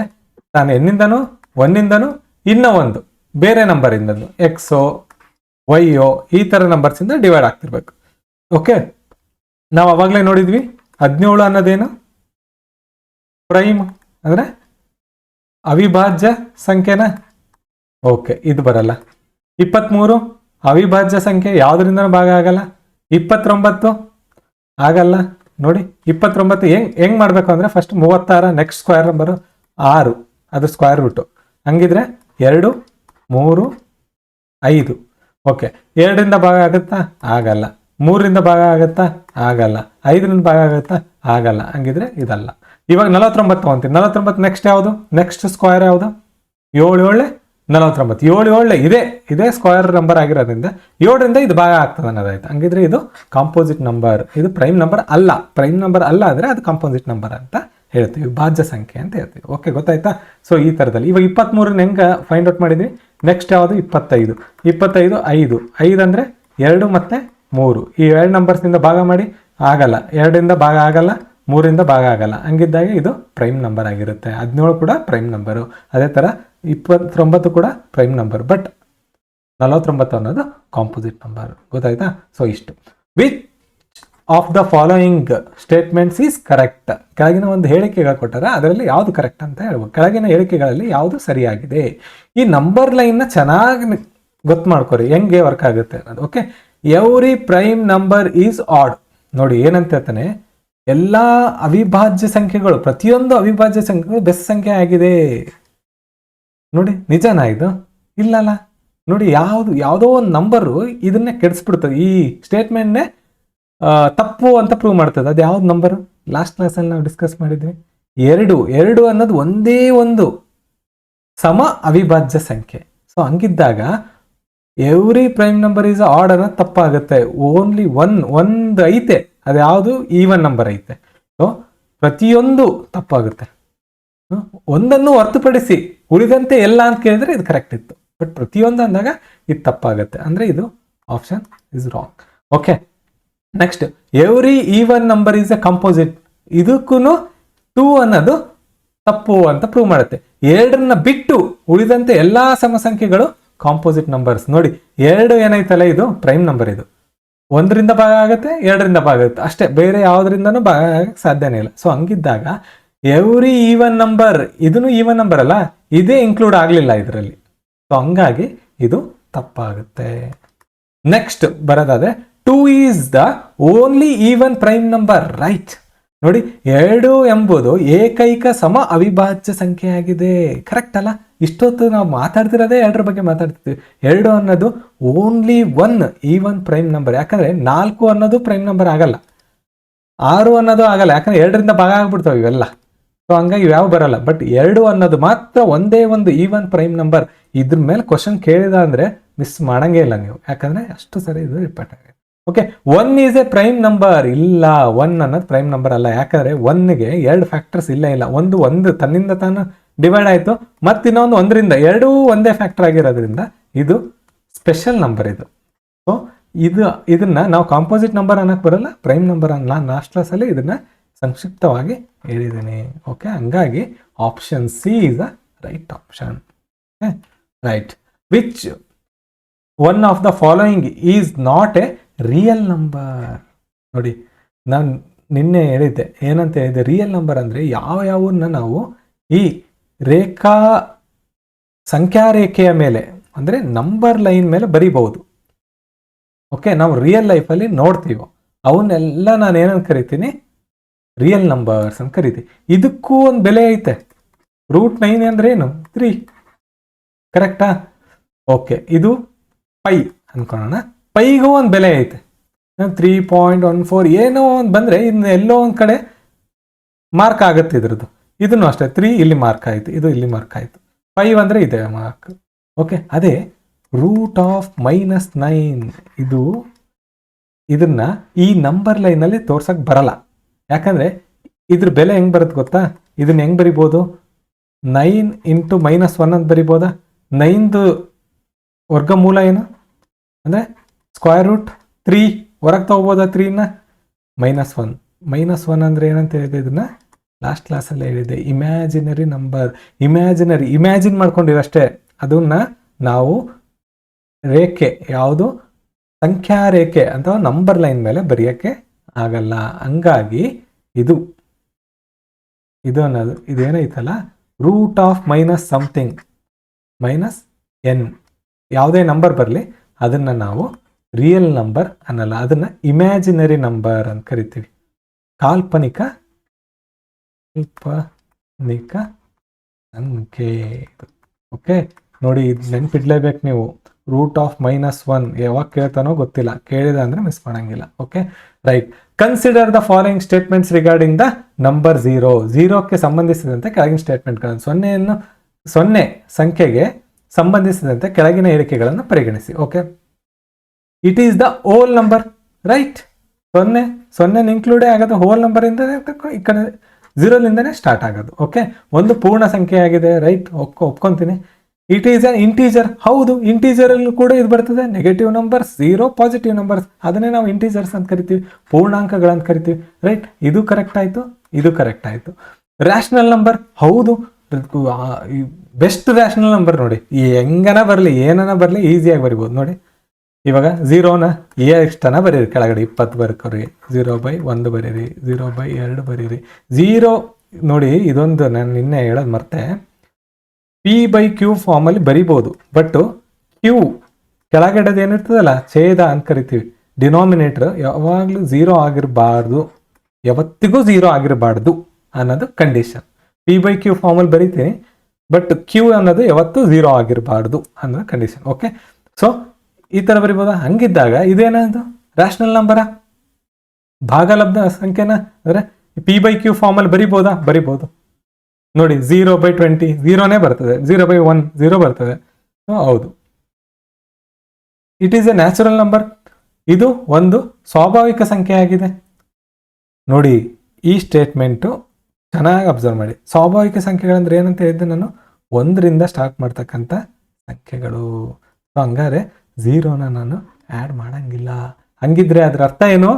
ನಾನು ಎನ್ನಿಂದನೂ 1ಇಂದನೂ ಇನ್ನೂ ಒಂದು ಬೇರೆ ನಂಬರಿಂದನೂ ಎಕ್ಸೋ ವೈಯೋ ಈ ಥರ ನಂಬರ್ಸಿಂದ ಡಿವೈಡ್ ಆಗ್ತಿರ್ಬೇಕು. ಓಕೆ, ನಾವು ಅವಾಗಲೇ ನೋಡಿದ್ವಿ 17 ಅನ್ನೋದೇನು ಪ್ರೈಮ್ ಅಂದರೆ ಅವಿಭಾಜ್ಯ ಸಂಖ್ಯೆನ. ಓಕೆ, ಇದು ಬರಲ್ಲ. 23 ಅವಿಭಾಜ್ಯ ಸಂಖ್ಯೆ, ಯಾವುದರಿಂದನೂ ಭಾಗ ಆಗಲ್ಲ. 29 ಆಗಲ್ಲ. ನೋಡಿ 29 ಹೆಂಗ್ ಮಾಡಬೇಕು ಅಂದರೆ ಫಸ್ಟ್ 36 ನೆಕ್ಸ್ಟ್ ಸ್ಕ್ವೇರ್ ನಂಬರು 6 ಅದು ಸ್ಕ್ವೇರ್ ರೂಟು. ಹಂಗಿದ್ರೆ 2 3 5. ಓಕೆ, 2ರಿಂದ ಭಾಗ ಆಗುತ್ತಾ? ಆಗಲ್ಲ. 3ರಿಂದ ಭಾಗ ಆಗುತ್ತಾ? ಆಗಲ್ಲ. 5ರಿಂದ ಭಾಗ ಆಗುತ್ತಾ? ಆಗಲ್ಲ. ಹಂಗಿದ್ರೆ ಇದಲ್ಲ. ಇವಾಗ 49 ತಗೊಂತೀನಿ. 49 ನೆಕ್ಸ್ಟ್ ಯಾವುದು? ನೆಕ್ಸ್ಟ್ ಸ್ಕ್ವೇರ್ ಯಾವುದು? 7 7 49. 7 7 ಇದೇ ಸ್ಕ್ವೇರ್ ನಂಬರ್ ಆಗಿರೋದ್ರಿಂದ 7ರಿಂದ ಇದು ಭಾಗ ಆಗ್ತದೆ ಅನ್ನೋದಾಯ್ತು. ಹಂಗಿದ್ರೆ ಇದು ಕಾಂಪೋಸಿಟ್ ನಂಬರ್. ಇದು ಪ್ರೈಮ್ ನಂಬರ್ ಅಲ್ಲ. ಪ್ರೈಮ್ ನಂಬರ್ ಅಲ್ಲ ಅಂದರೆ ಅದು ಕಾಂಪೋಸಿಟ್ ನಂಬರ್ ಅಂತ ಹೇಳ್ತೀವಿ, ಭಾಜ್ಯ ಸಂಖ್ಯೆ ಅಂತ ಹೇಳ್ತೀವಿ. ಓಕೆ, ಗೊತ್ತಾಯ್ತಾ? ಸೊ ಈ ಥರದಲ್ಲಿ ಇವಾಗ 23 ಹೆಂಗೆ ಫೈಂಡ್ ಔಟ್ ಮಾಡಿದ್ವಿ? ನೆಕ್ಸ್ಟ್ ಯಾವುದು? 25. 5 5 ಅಂದರೆ 2 ಮತ್ತು 3. ಈ 2 ನಂಬರ್ಸಿಂದ ಭಾಗ ಮಾಡಿ ಆಗಲ್ಲ. 2ರಿಂದ ಭಾಗ ಆಗಲ್ಲ, 3ರಿಂದ ಭಾಗ ಆಗಲ್ಲ. ಹಂಗಿದ್ದಾಗ ಇದು ಪ್ರೈಮ್ ನಂಬರ್ ಆಗಿರುತ್ತೆ. 17 ಕೂಡ ಪ್ರೈಮ್ ನಂಬರು. ಅದೇ ಥರ 29 ಕೂಡ ಪ್ರೈಮ್ ನಂಬರ್. ಬಟ್ 49 ಅನ್ನೋದು ಕಾಂಪೋಸಿಟ್ ನಂಬರ್. ಗೊತ್ತಾಯ್ತಾ? ಸೊ ಇಷ್ಟು. Which of the following statements is correct? ಕೆಳಗಿನ ಒಂದು ಹೇಳಿಕೆಗಳು ಕೊಟ್ಟಾರೆ, ಅದರಲ್ಲಿ ಯಾವುದು ಕರೆಕ್ಟ್ ಅಂತ ಹೇಳ್ಬೋದು. ಕೆಳಗಿನ ಹೇಳಿಕೆಗಳಲ್ಲಿ ಯಾವುದು ಸರಿಯಾಗಿದೆ? ಈ ನಂಬರ್ ಲೈನ್ನ ಚೆನ್ನಾಗಿ ಗೊತ್ತು ಮಾಡ್ಕೊರಿ ಹೆಂಗೆ ವರ್ಕ್ ಆಗುತ್ತೆ ಅನ್ನೋದು. Okay, every prime number is add. ನೋಡಿ ಏನಂತ ಹೇಳ್ತಾನೆ, ಎಲ್ಲ ಅವಿಭಾಜ್ಯ ಸಂಖ್ಯೆಗಳು, ಪ್ರತಿಯೊಂದು ಅವಿಭಾಜ್ಯ ಸಂಖ್ಯೆಗಳು ಬೆಸ್ಟ್ ಸಂಖ್ಯೆ ಆಗಿದೆ. ನೋಡಿ ನಿಜನಾ ಇದು? ಇಲ್ಲಲ್ಲ. ನೋಡಿ ಯಾವುದೋ ಒಂದು ನಂಬರು ಇದನ್ನೇ ಕೆಡಿಸ್ಬಿಡ್ತದೆ. ಈ ಸ್ಟೇಟ್ಮೆಂಟ್ನೇ ತಪ್ಪು ಅಂತ ಪ್ರೂವ್ ಮಾಡ್ತದೆ. ಅದು ಯಾವ್ದು ನಂಬರು? ಲಾಸ್ಟ್ ಕ್ಲಾಸಲ್ಲಿ ನಾವು ಡಿಸ್ಕಸ್ ಮಾಡಿದ್ವಿ. 2 ಅನ್ನೋದು ಒಂದೇ ಒಂದು ಸಮ ಅವಿಭಾಜ್ಯ ಸಂಖ್ಯೆ. ಸೊ ಹಂಗಿದ್ದಾಗ every prime number is odd ಅನ್ನೋದು ತಪ್ಪಾಗುತ್ತೆ. ಓನ್ಲಿ ಒಂದು ಐತೆ, ಅದು ಯಾವುದು? ಈವನ್ ನಂಬರ್ ಐತೆ. ಸೊ ಪ್ರತಿಯೊಂದು ತಪ್ಪಾಗುತ್ತೆ. ಒಂದನ್ನು ಹೊರತುಪಡಿಸಿ ಉಳಿದಂತೆ ಎಲ್ಲ ಅಂತ ಕೇಳಿದ್ರೆ ಇದು ಕರೆಕ್ಟ್ ಇತ್ತು. ಬಟ್ ಪ್ರತಿಯೊಂದು ಅಂದಾಗ ಇದು ತಪ್ಪಾಗುತ್ತೆ. ಅಂದರೆ ಇದು option is wrong. Okay, next every even number is A composite. ಇದಕ್ಕೂ 2 ಅನ್ನೋದು ತಪ್ಪು ಅಂತ ಪ್ರೂವ್ ಮಾಡುತ್ತೆ. 2ರನ್ನ ಬಿಟ್ಟು ಉಳಿದಂತೆ ಎಲ್ಲ ಸಮಸಂಖ್ಯೆಗಳು ಕಾಂಪೋಸಿಟ್ ನಂಬರ್ಸ್. ನೋಡಿ 2 ಏನೈತಲ್ಲ, ಇದು ಪ್ರೈಮ್ ನಂಬರ್. ಇದು 1ರಿಂದ ಭಾಗ ಆಗುತ್ತೆ, 2ರಿಂದ ಭಾಗ ಆಗುತ್ತೆ ಅಷ್ಟೇ, ಬೇರೆ ಯಾವುದರಿಂದನೂ ಭಾಗ ಆಗಕ್ಕೆ ಸಾಧ್ಯನೇ ಇಲ್ಲ. ಸೊ ಹಂಗಿದ್ದಾಗ ಎವ್ರಿ ಈವನ್ ನಂಬರ್, ಇದನ್ನು ಈವನ್ ನಂಬರ್ ಅಲ್ಲ, ಇದೇ ಇನ್ಕ್ಲೂಡ್ ಆಗಲಿಲ್ಲ ಇದರಲ್ಲಿ. ಸೊ ಹಂಗಾಗಿ ಇದು ತಪ್ಪಾಗುತ್ತೆ. ನೆಕ್ಸ್ಟ್ ಬರೋದಾದ್ರೆ 2 is the only even prime number, right? ನೋಡಿ 2 ಎಂಬುದು ಏಕೈಕ ಸಮ ಅವಿಭಾಜ್ಯ ಸಂಖ್ಯೆ ಆಗಿದೆ. ಕರೆಕ್ಟ್ ಅಲ್ಲ? ಇಷ್ಟೊತ್ತು ನಾವು ಮಾತಾಡ್ತಿರೋದೇ 2ರ ಬಗ್ಗೆ ಮಾತಾಡ್ತಿದ್ವಿ. 2 ಅನ್ನೋದು ಓನ್ಲಿ 1 ಈವನ್ ಪ್ರೈಮ್ ನಂಬರ್. ಯಾಕಂದ್ರೆ 4 ಅನ್ನೋದು ಪ್ರೈಮ್ ನಂಬರ್ ಆಗಲ್ಲ, 6 ಅನ್ನೋದು ಆಗಲ್ಲ, ಯಾಕಂದ್ರೆ 2ರಿಂದ ಭಾಗ ಆಗ್ಬಿಡ್ತಾವೆ ಇವೆಲ್ಲ. ಸೊ ಹಂಗಾಗಿ ಯಾವ ಬರಲ್ಲ. ಬಟ್ 2 ಅನ್ನೋದು ಮಾತ್ರ ಒಂದೇ ಒಂದು ಈವನ್ ಪ್ರೈಮ್ ನಂಬರ್. ಇದ್ರ ಮೇಲೆ ಕ್ವಶನ್ ಕೇಳಿದ ಅಂದ್ರೆ ಮಿಸ್ ಮಾಡಂಗೇ ಇಲ್ಲ ನೀವು, ಯಾಕಂದ್ರೆ ಅಷ್ಟು ಸರಿ ಇದು ರಿಪೀಟ್ ಆಗಿದೆ. Okay, 1 is a prime number. ಇಲ್ಲ, 1 ಅನ್ನೋದು ಪ್ರೈಮ್ ನಂಬರ್ ಅಲ್ಲ. ಯಾಕಂದ್ರೆ 1ಗೆ 2 ಫ್ಯಾಕ್ಟರ್ಸ್ ಇಲ್ಲ. ಒಂದು ತನ್ನಿಂದ ತಾನು ಡಿವೈಡ್ ಆಯಿತು, ಮತ್ತು ಇನ್ನೊಂದು 1ರಿಂದ, 2 ಒಂದೇ ಫ್ಯಾಕ್ಟರ್ ಆಗಿರೋದ್ರಿಂದ ಇದು ಸ್ಪೆಷಲ್ ನಂಬರ್ ಇದು. ಸೊ ಇದನ್ನ ನಾವು ಕಾಂಪೋಸಿಟ್ ನಂಬರ್ ಅನ್ನಕ್ಕೆ ಬರಲ್ಲ, ಪ್ರೈಮ್ ನಂಬರ್ ಅನ್ನ. ಲಾಸ್ಟ್ ಕ್ಲಾಸಲ್ಲಿ ಇದನ್ನ ಸಂಕ್ಷಿಪ್ತವಾಗಿ ಹೇಳಿದ್ದೀನಿ. ಓಕೆ, ಹಂಗಾಗಿ option C is the right option. Right. Which one of the following is not A real number? ನೋಡಿ, ನಾನು ನಿನ್ನೆ ಹೇಳಿದ್ದೆ, ಏನಂತ ಹೇಳಿದೆ? ರಿಯಲ್ ನಂಬರ್ ಅಂದರೆ ಯಾವ್ಯಾವನ್ನ ನಾವು ಈ ಸಂಖ್ಯಾ ರೇಖೆಯ ಮೇಲೆ, ಅಂದರೆ ನಂಬರ್ ಲೈನ್ ಮೇಲೆ ಬರೀಬಹುದು. ಓಕೆ, ನಾವು ರಿಯಲ್ ಲೈಫಲ್ಲಿ ನೋಡ್ತೀವೋ ಅವನ್ನೆಲ್ಲ ನಾನು ಏನಂತ ಕರಿತೀನಿ? ರಿಯಲ್ ನಂಬರ್ಸ್ ಅಂತ ಕರಿತೀವಿ. ಇದಕ್ಕೂ ಒಂದು ಬೆಲೆ ಐತೆ. √9 ಅಂದ್ರೆ ಏನು? 3. ಕರೆಕ್ಟಾ? ಓಕೆ, ಇದು ಪೈ ಅನ್ಕೊಳ್ಳೋಣ. ಪೈಗೂ ಒಂದು ಬೆಲೆ ಐತೆ, 3.14 ಏನೋ ಒಂದು ಬಂದರೆ ಇನ್ನು ಎಲ್ಲೋ ಒಂದು ಕಡೆ ಮಾರ್ಕ್ ಆಗುತ್ತೆ ಇದ್ರದ್ದು. ಇದನ್ನು ಅಷ್ಟೇ, 3 ಇಲ್ಲಿ ಮಾರ್ಕ್ ಆಯಿತು, ಇದು ಇಲ್ಲಿ ಮಾರ್ಕ್ ಆಯಿತು. 5 ಅಂದರೆ ಇದೆ ಮಾರ್ಕ್. ಓಕೆ, ಅದೇ √−9 ಇದನ್ನ ಈ ನಂಬರ್ ಲೈನಲ್ಲಿ ತೋರ್ಸಕ್ಕೆ ಬರಲ್ಲ. ಯಾಕಂದರೆ ಇದ್ರ ಬೆಲೆ ಹೆಂಗೆ ಬರುತ್ತೆ ಗೊತ್ತಾ? ಇದನ್ನ ಹೆಂಗೆ ಬರಿಬೋದು? 9 × -1 ಅಂತ ಬರಿಬೋದಾ? 9ದು ವರ್ಗಮೂಲ ಏನು ಅಂದರೆ √3. ಹೊರಗೆ ತಗೋಬೋದಾ 3ನ? -1 ಅಂದರೆ ಏನಂತ ಹೇಳಿದೆ? ಇದನ್ನ ಲಾಸ್ಟ್ ಕ್ಲಾಸಲ್ಲಿ ಹೇಳಿದೆ, ಇಮ್ಯಾಜಿನರಿ ನಂಬರ್. ಇಮ್ಯಾಜಿನ್ ಮಾಡ್ಕೊಂಡಿರಷ್ಟೇ, ಅದನ್ನ ನಾವು ರೇಖೆ, ಯಾವುದು ಸಂಖ್ಯಾ ರೇಖೆ ಅಥವಾ ನಂಬರ್ ಲೈನ್ ಮೇಲೆ ಬರೆಯೋಕ್ಕೆ ಆಗಲ್ಲ. ಹಂಗಾಗಿ ಇದು ಅನ್ನೋದು ಇದೇನೈತಲ್ಲ, √−something -n, ಯಾವುದೇ ನಂಬರ್ ಬರಲಿ ಅದನ್ನು ನಾವು ರಿಯಲ್ ನಂಬರ್ ಅನ್ನಲ್ಲ, ಅದನ್ನು ಇಮ್ಯಾಜಿನರಿ ನಂಬರ್ ಅಂತ ಕರಿತೀವಿ. ಕಾಲ್ಪನಿಕ ಸಂಖ್ಯೆ. ಓಕೆ, ನೋಡಿ, ಇದು ನೆನ್ಪಿಡ್ಲೇಬೇಕು ನೀವು. √−1 ಯಾವಾಗ ಕೇಳ್ತಾನೋ ಗೊತ್ತಿಲ್ಲ, ಕೇಳಿದ ಅಂದರೆ ಮಿಸ್ ಮಾಡೋಂಗಿಲ್ಲ. Okay right. Consider the following statements regarding the number 0ಕ್ಕೆ ಸಂಬಂಧಿಸಿದಂತೆ ಕೆಳಗಿನ ಸ್ಟೇಟ್ಮೆಂಟ್ಗಳನ್ನು 0 ಸಂಖ್ಯೆಗೆ ಸಂಬಂಧಿಸಿದಂತೆ ಕೆಳಗಿನ ಹೇಳಿಕೆಗಳನ್ನು ಪರಿಗಣಿಸಿ. Okay, it is the whole number, right. 0 ಇನ್ಕ್ಲೂಡೇ ಆಗೋದು ಹೋಲ್ ನಂಬರ್ ಇಂದ, ಈ ಕಡೆ 0ಲಿಂದನೇ ಸ್ಟಾರ್ಟ್ ಆಗೋದು. ಓಕೆ, ಒಂದು ಪೂರ್ಣ ಸಂಖ್ಯೆ ಆಗಿದೆ, ರೈಟ್, ಒಪ್ಕೊಂತೀನಿ. ಇಟ್ ಈಸ್ ಅನ್ ಇಂಟೀಜರ್, ಹೌದು, ಇಂಟೀಜರ್ ಅಲ್ಲೂ ಕೂಡ ಇದು ಬರ್ತದೆ. ನೆಗೆಟಿವ್ ನಂಬರ್ಸ್ 0, ಪಾಸಿಟಿವ್ ನಂಬರ್ಸ್, ಅದನ್ನೇ ನಾವು ಇಂಟೀಜರ್ಸ್ ಅಂತ ಕರಿತೀವಿ, ಪೂರ್ಣಾಂಕಗಳಂತ ಕರಿತೀವಿ, ರೈಟ್. ಇದು ಕರೆಕ್ಟ್ ಆಯ್ತು, ಇದು ಕರೆಕ್ಟ್ ಆಯ್ತು. ರ್ಯಾಷನಲ್ ನಂಬರ್, ಹೌದು, ಬೆಸ್ಟ್ ರ್ಯಾಷನಲ್ ನಂಬರ್ ನೋಡಿ, ಹೆಂಗನ ಬರಲಿ ಏನನ ಬರಲಿ ಈಸಿಯಾಗಿ ಬರಿಬೋದು ನೋಡಿ. ಇವಾಗ 0ನ ಎಷ್ಟನ ಬರೀರಿ, ಕೆಳಗಡೆ 20 ಬರ್ಕೋರಿ, 0/1 ಬರೀರಿ, 0/2 ಬರೀರಿ. 0 ನೋಡಿ, ಇದೊಂದು ನಾನು ನಿನ್ನೆ ಹೇಳೋದು ಮರ್ತೆ, P/Q ಫಾರ್ಮಲ್ಲಿ ಬರಿಬೋದು, ಬಟ್ ಕ್ಯೂ ಕೆಳಗಡೆದು ಏನಿರ್ತದಲ್ಲ ಛೇದ ಅಂತ ಕರಿತೀವಿ, ಡಿನಾಮಿನೇಟರ್ ಯಾವಾಗಲೂ 0 ಆಗಿರಬಾರ್ದು, ಯಾವತ್ತಿಗೂ 0 ಆಗಿರಬಾರ್ದು ಅನ್ನೋದು ಕಂಡೀಷನ್. P/Q ಫಾರ್ಮಲ್ಲಿ ಬರಿತೀನಿ, ಬಟ್ ಕ್ಯೂ ಅನ್ನೋದು ಯಾವತ್ತೂ 0 ಆಗಿರಬಾರ್ದು ಅನ್ನೋದು ಕಂಡೀಷನ್. ಓಕೆ, ಸೊ ಈ ಥರ ಬರಿಬೋದಾ? ಹಂಗಿದ್ದಾಗ ಇದೇನದು ರ್ಯಾಷನಲ್ ನಂಬರ, ಭಾಗಲಬ್ಧ ಸಂಖ್ಯೆನ, ಅಂದರೆ P/Q ಫಾರ್ಮಲ್ಲಿ ಬರಿಬೋದಾ? ಬರಿಬೋದು ನೋಡಿ. 0/20 0ನೇ ಬರ್ತದೆ, 0/1 0 ಬರ್ತದೆ, ಹೌದು. It is A natural number, ಇದು ಒಂದು ಸ್ವಾಭಾವಿಕ ಸಂಖ್ಯೆ ಆಗಿದೆ. ನೋಡಿ, ಈ ಸ್ಟೇಟ್ಮೆಂಟು ಚೆನ್ನಾಗಿ ಅಬ್ಸರ್ವ್ ಮಾಡಿ. ಸ್ವಾಭಾವಿಕ ಸಂಖ್ಯೆಗಳಂದ್ರೆ ಏನಂತ ಹೇಳಿದ್ದೆ ನಾನು, 1ರಿಂದ ಸ್ಟಾರ್ಟ್ ಮಾಡ್ತಕ್ಕಂಥ ಸಂಖ್ಯೆಗಳು. ಸೊ ಹಂಗಾರೆ 0ನ ನಾನು ಆ್ಯಡ್ ಮಾಡಂಗಿಲ್ಲ. ಹಂಗಿದ್ರೆ ಅದರ ಅರ್ಥ ಏನು?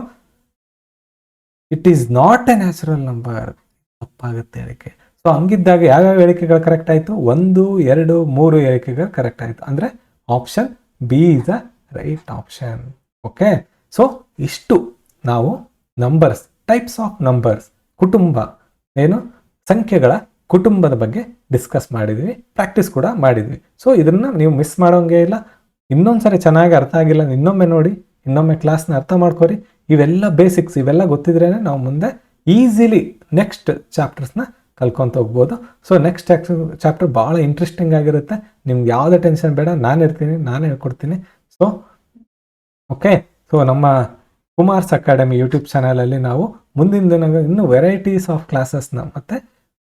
It is not a natural number, ತಪ್ಪಾಗುತ್ತೆ ಹೇಳಿಕೆ. ಸೊ ಹಂಗಿದ್ದಾಗ ಯಾವ್ಯಾವ ಹೇಳಿಕೆಗಳು ಕರೆಕ್ಟ್ ಆಯಿತು? 1, 2, 3 ಹೇಳಿಕೆಗಳು ಕರೆಕ್ಟ್ ಆಯಿತು. ಅಂದರೆ option B is a right option. Okay, so ಇಷ್ಟು ನಾವು ನಂಬರ್ಸ್, ಟೈಪ್ಸ್ ಆಫ್ ನಂಬರ್ಸ್, ಕುಟುಂಬ ಏನು ಸಂಖ್ಯೆಗಳ ಕುಟುಂಬದ ಬಗ್ಗೆ ಡಿಸ್ಕಸ್ ಮಾಡಿದ್ವಿ, ಪ್ರಾಕ್ಟೀಸ್ ಕೂಡ ಮಾಡಿದ್ವಿ. ಸೊ ಇದನ್ನು ನೀವು ಮಿಸ್ ಮಾಡೋಂಗೇ ಇಲ್ಲ. ಇನ್ನೊಂದ್ಸರಿ ಚೆನ್ನಾಗಿ ಅರ್ಥ ಆಗಿಲ್ಲ, ಇನ್ನೊಮ್ಮೆ ನೋಡಿ, ಇನ್ನೊಮ್ಮೆ ಕ್ಲಾಸ್ನ ಅರ್ಥ ಮಾಡ್ಕೊರಿ. ಇವೆಲ್ಲ ಬೇಸಿಕ್ಸ್, ಇವೆಲ್ಲ ಗೊತ್ತಿದ್ರೇ ನಾವು ಮುಂದೆ ಈಸಿಲಿ ನೆಕ್ಸ್ಟ್ ಚಾಪ್ಟರ್ಸ್ನ ಕಲ್ಕೊತ ಹೋಗ್ಬೋದು. ಸೊ ನೆಕ್ಸ್ಟ್ ಚಾಪ್ಟರ್ ಭಾಳ ಇಂಟ್ರೆಸ್ಟಿಂಗ್ ಆಗಿರುತ್ತೆ. ನಿಮ್ಗೆ ಯಾವುದೇ ಟೆನ್ಷನ್ ಬೇಡ, ನಾನು ಇರ್ತೀನಿ, ನಾನೇ ಹೇಳ್ಕೊಡ್ತೀನಿ. ಸೊ ಓಕೆ, ಸೊ ನಮ್ಮ ಕುಮಾರ್ಸ್ ಅಕಾಡೆಮಿ ಯೂಟ್ಯೂಬ್ ಚಾನಲಲ್ಲಿ ನಾವು ಮುಂದಿನ ದಿನಗಳು ಇನ್ನೂ ವೆರೈಟೀಸ್ ಆಫ್ ಕ್ಲಾಸಸ್ನ ಮತ್ತು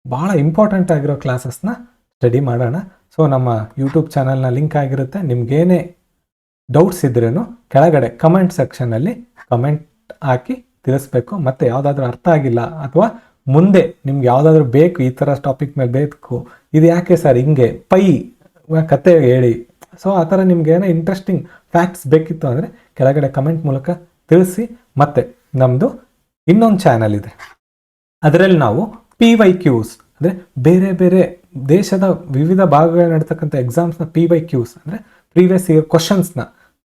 ಭಾಳ ಇಂಪಾರ್ಟೆಂಟ್ ಆಗಿರೋ ಕ್ಲಾಸಸ್ನ ಸ್ಟಡಿ ಮಾಡೋಣ. ಸೊ ನಮ್ಮ ಯೂಟ್ಯೂಬ್ ಚಾನಲ್ನ ಲಿಂಕ್ ಆಗಿರುತ್ತೆ. ನಿಮ್ಗೇನೇ ಡೌಟ್ಸ್ ಇದ್ರೇನು ಕೆಳಗಡೆ ಕಮೆಂಟ್ ಸೆಕ್ಷನಲ್ಲಿ ಕಮೆಂಟ್ ಹಾಕಿ ತಿಳಿಸ್ಬೇಕು. ಮತ್ತು ಯಾವುದಾದ್ರೂ ಅರ್ಥ ಆಗಿಲ್ಲ ಅಥವಾ ಮುಂದೆ ನಿಮ್ಗೆ ಯಾವುದಾದ್ರೂ ಬೇಕು, ಈ ಥರ ಟಾಪಿಕ್ ಮೇಲೆ ಬೇಕು, ಇದು ಯಾಕೆ ಸರ್ ಹಿಂಗೆ ಕತೆ ಹೇಳಿ, ಸೊ ಆ ಥರ ನಿಮ್ಗೆ ಏನೋ ಇಂಟ್ರೆಸ್ಟಿಂಗ್ ಫ್ಯಾಕ್ಟ್ಸ್ ಬೇಕಿತ್ತು ಅಂದರೆ ಕೆಳಗಡೆ ಕಮೆಂಟ್ ಮೂಲಕ ತಿಳಿಸಿ. ಮತ್ತು ನಮ್ಮದು ಇನ್ನೊಂದು ಚಾನಲ್ ಇದೆ, ಅದರಲ್ಲಿ ನಾವು P/Qs ಅಂದರೆ ಬೇರೆ ಬೇರೆ ದೇಶದ ವಿವಿಧ ಭಾಗಗಳಲ್ಲಿ ನಡ್ತಕ್ಕಂಥ ಎಕ್ಸಾಮ್ಸ್ನ P/Qs ಅಂದರೆ ಪ್ರೀವಿಯಸ್ ಇಯರ್ ಕ್ವಶನ್ಸ್ನ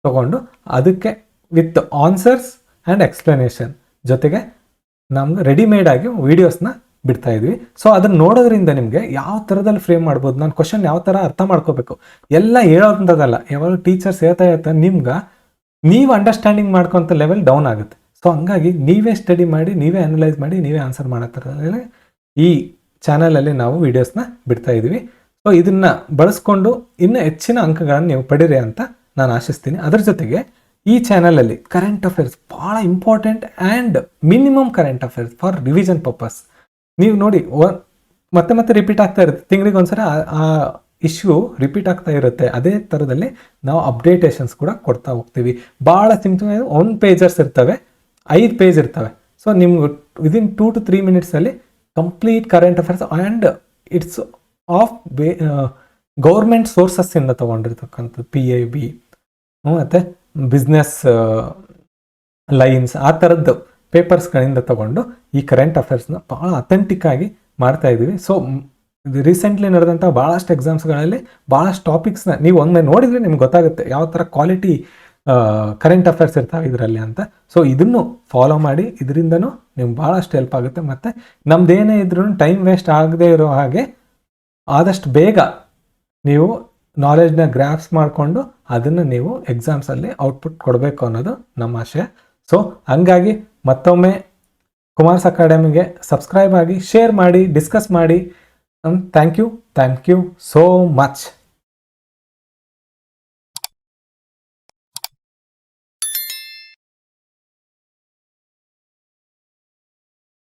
ತಗೊಂಡು ಅದಕ್ಕೆ ವಿತ್ ಆನ್ಸರ್ಸ್ ಆ್ಯಂಡ್ ಎಕ್ಸ್ಪ್ಲನೇಷನ್ ಜೊತೆಗೆ ನಮ್ಗೆ ರೆಡಿಮೇಡ್ ಆಗಿ ವೀಡಿಯೋಸ್ನ ಬಿಡ್ತಾ ಇದ್ವಿ. ಸೊ ಅದನ್ನು ನೋಡೋದ್ರಿಂದ ನಿಮಗೆ ಯಾವ ಥರದಲ್ಲಿ ಫ್ರೇಮ್ ಮಾಡ್ಬೋದು, ನಾನು ಕ್ವಶನ್ ಯಾವ ಥರ ಅರ್ಥ ಮಾಡ್ಕೋಬೇಕು ಎಲ್ಲ ಹೇಳೋದಂಥದ್ದಲ್ಲ. ಯಾವಾಗ ಟೀಚರ್ಸ್ ಹೇಳ್ತಾ ನಿಮ್ಗೆ ನೀವು ಅಂಡರ್ಸ್ಟ್ಯಾಂಡಿಂಗ್ ಮಾಡ್ಕೊತ ಲೆವೆಲ್ ಡೌನ್ ಆಗುತ್ತೆ. ಸೊ ಹಂಗಾಗಿ ನೀವೇ ಸ್ಟಡಿ ಮಾಡಿ, ನೀವೇ ಅನಲೈಸ್ ಮಾಡಿ, ನೀವೇ ಆನ್ಸರ್ ಮಾಡೋ ಥರದಲ್ಲಿ ಈ ಚಾನಲಲ್ಲಿ ನಾವು ವೀಡಿಯೋಸ್ನ ಬಿಡ್ತಾ ಇದ್ವಿ. ಸೊ ಇದನ್ನು ಬಳಸ್ಕೊಂಡು ಇನ್ನೂ ಹೆಚ್ಚಿನ ಅಂಕಗಳನ್ನು ನೀವು ಪಡೀರಿ ಅಂತ ನಾನು ಆಶಿಸ್ತೀನಿ. ಅದರ ಜೊತೆಗೆ ಈ ಚಾನಲಲ್ಲಿ ಕರೆಂಟ್ ಅಫೇರ್ಸ್ ಭಾಳ important and minimum current affairs for revision purpose. ನೀವು ನೋಡಿ ಮತ್ತೆ ಮತ್ತೆ ರಿಪೀಟ್ ಆಗ್ತಾ ಇರುತ್ತೆ, ತಿಂಗಳಿಗೆ ಒಂದ್ಸರಿ ಆ ಇಶ್ಯೂ ರಿಪೀಟ್ ಆಗ್ತಾ ಇರುತ್ತೆ. ಅದೇ ಥರದಲ್ಲಿ ನಾವು ಅಪ್ಡೇಟೇಷನ್ಸ್ ಕೂಡ ಕೊಡ್ತಾ ಹೋಗ್ತೀವಿ. ಭಾಳ ಸಿಂಪಲ್ 1 ಪೇಜರ್ಸ್ ಇರ್ತವೆ, 5 ಪೇಜ್ ಇರ್ತವೆ. ಸೊ ನಿಮ್ಗೆ ವಿದಿನ್ 2 to 3 ಮಿನಿಟ್ಸಲ್ಲಿ complete current affairs and it's of government ಸೋರ್ಸಸ್ಸಿಂದ ತೊಗೊಂಡಿರ್ತಕ್ಕಂಥದ್ದು, PIB ಮತ್ತು ಬಿಸ್ನೆಸ್ ಲೈನ್ಸ್ ಆ ಥರದ್ದು ಪೇಪರ್ಸ್ಗಳಿಂದ ತೊಗೊಂಡು ಈ ಕರೆಂಟ್ ಅಫೇರ್ಸ್ನ ಭಾಳ ಅಥೆಂಟಿಕ್ ಆಗಿ ಮಾಡ್ತಾ ಇದ್ದೀವಿ. ಸೊ ರೀಸೆಂಟ್ಲಿ ನಡೆದಂಥ ಭಾಳಷ್ಟು ಎಕ್ಸಾಮ್ಸ್ಗಳಲ್ಲಿ ಭಾಳಷ್ಟು ಟಾಪಿಕ್ಸ್ನ ನೀವು ಒಮ್ಮೆ ನೋಡಿದರೆ ನಿಮ್ಗೆ ಗೊತ್ತಾಗುತ್ತೆ ಯಾವ ಥರ ಕ್ವಾಲಿಟಿ ಕರೆಂಟ್ ಅಫೇರ್ಸ್ ಇರ್ತಾವೆ ಇದರಲ್ಲಿ ಅಂತ. ಸೊ ಇದನ್ನು ಫಾಲೋ ಮಾಡಿ, ಇದರಿಂದನೂ ನಿಮ್ಗೆ ಭಾಳಷ್ಟು ಹೆಲ್ಪ್ ಆಗುತ್ತೆ. ಮತ್ತು ನಮ್ದೇನೇ ಇದ್ರೂ ಟೈಮ್ ವೇಸ್ಟ್ ಆಗದೆ ಇರೋ ಹಾಗೆ ಆದಷ್ಟು ಬೇಗ ನೀವು ನಾಲೆಜ್ನ ಗ್ರಾಫ್ಸ್ ಮಾಡಿಕೊಂಡು ಅದನ್ನು ನೀವು ಎಕ್ಸಾಮ್ಸಲ್ಲಿ ಔಟ್ಪುಟ್ ಕೊಡಬೇಕು ಅನ್ನೋದು ನಮ್ಮ ಆಶಯ. ಸೊ ಹಂಗಾಗಿ ಮತ್ತೊಮ್ಮೆ ಕುಮಾರ್ಸ್ ಅಕಾಡೆಮಿಗೆ ಸಬ್ಸ್ಕ್ರೈಬ್ ಆಗಿ, ಶೇರ್ ಮಾಡಿ, ಡಿಸ್ಕಸ್ ಮಾಡಿ. Thank you so much.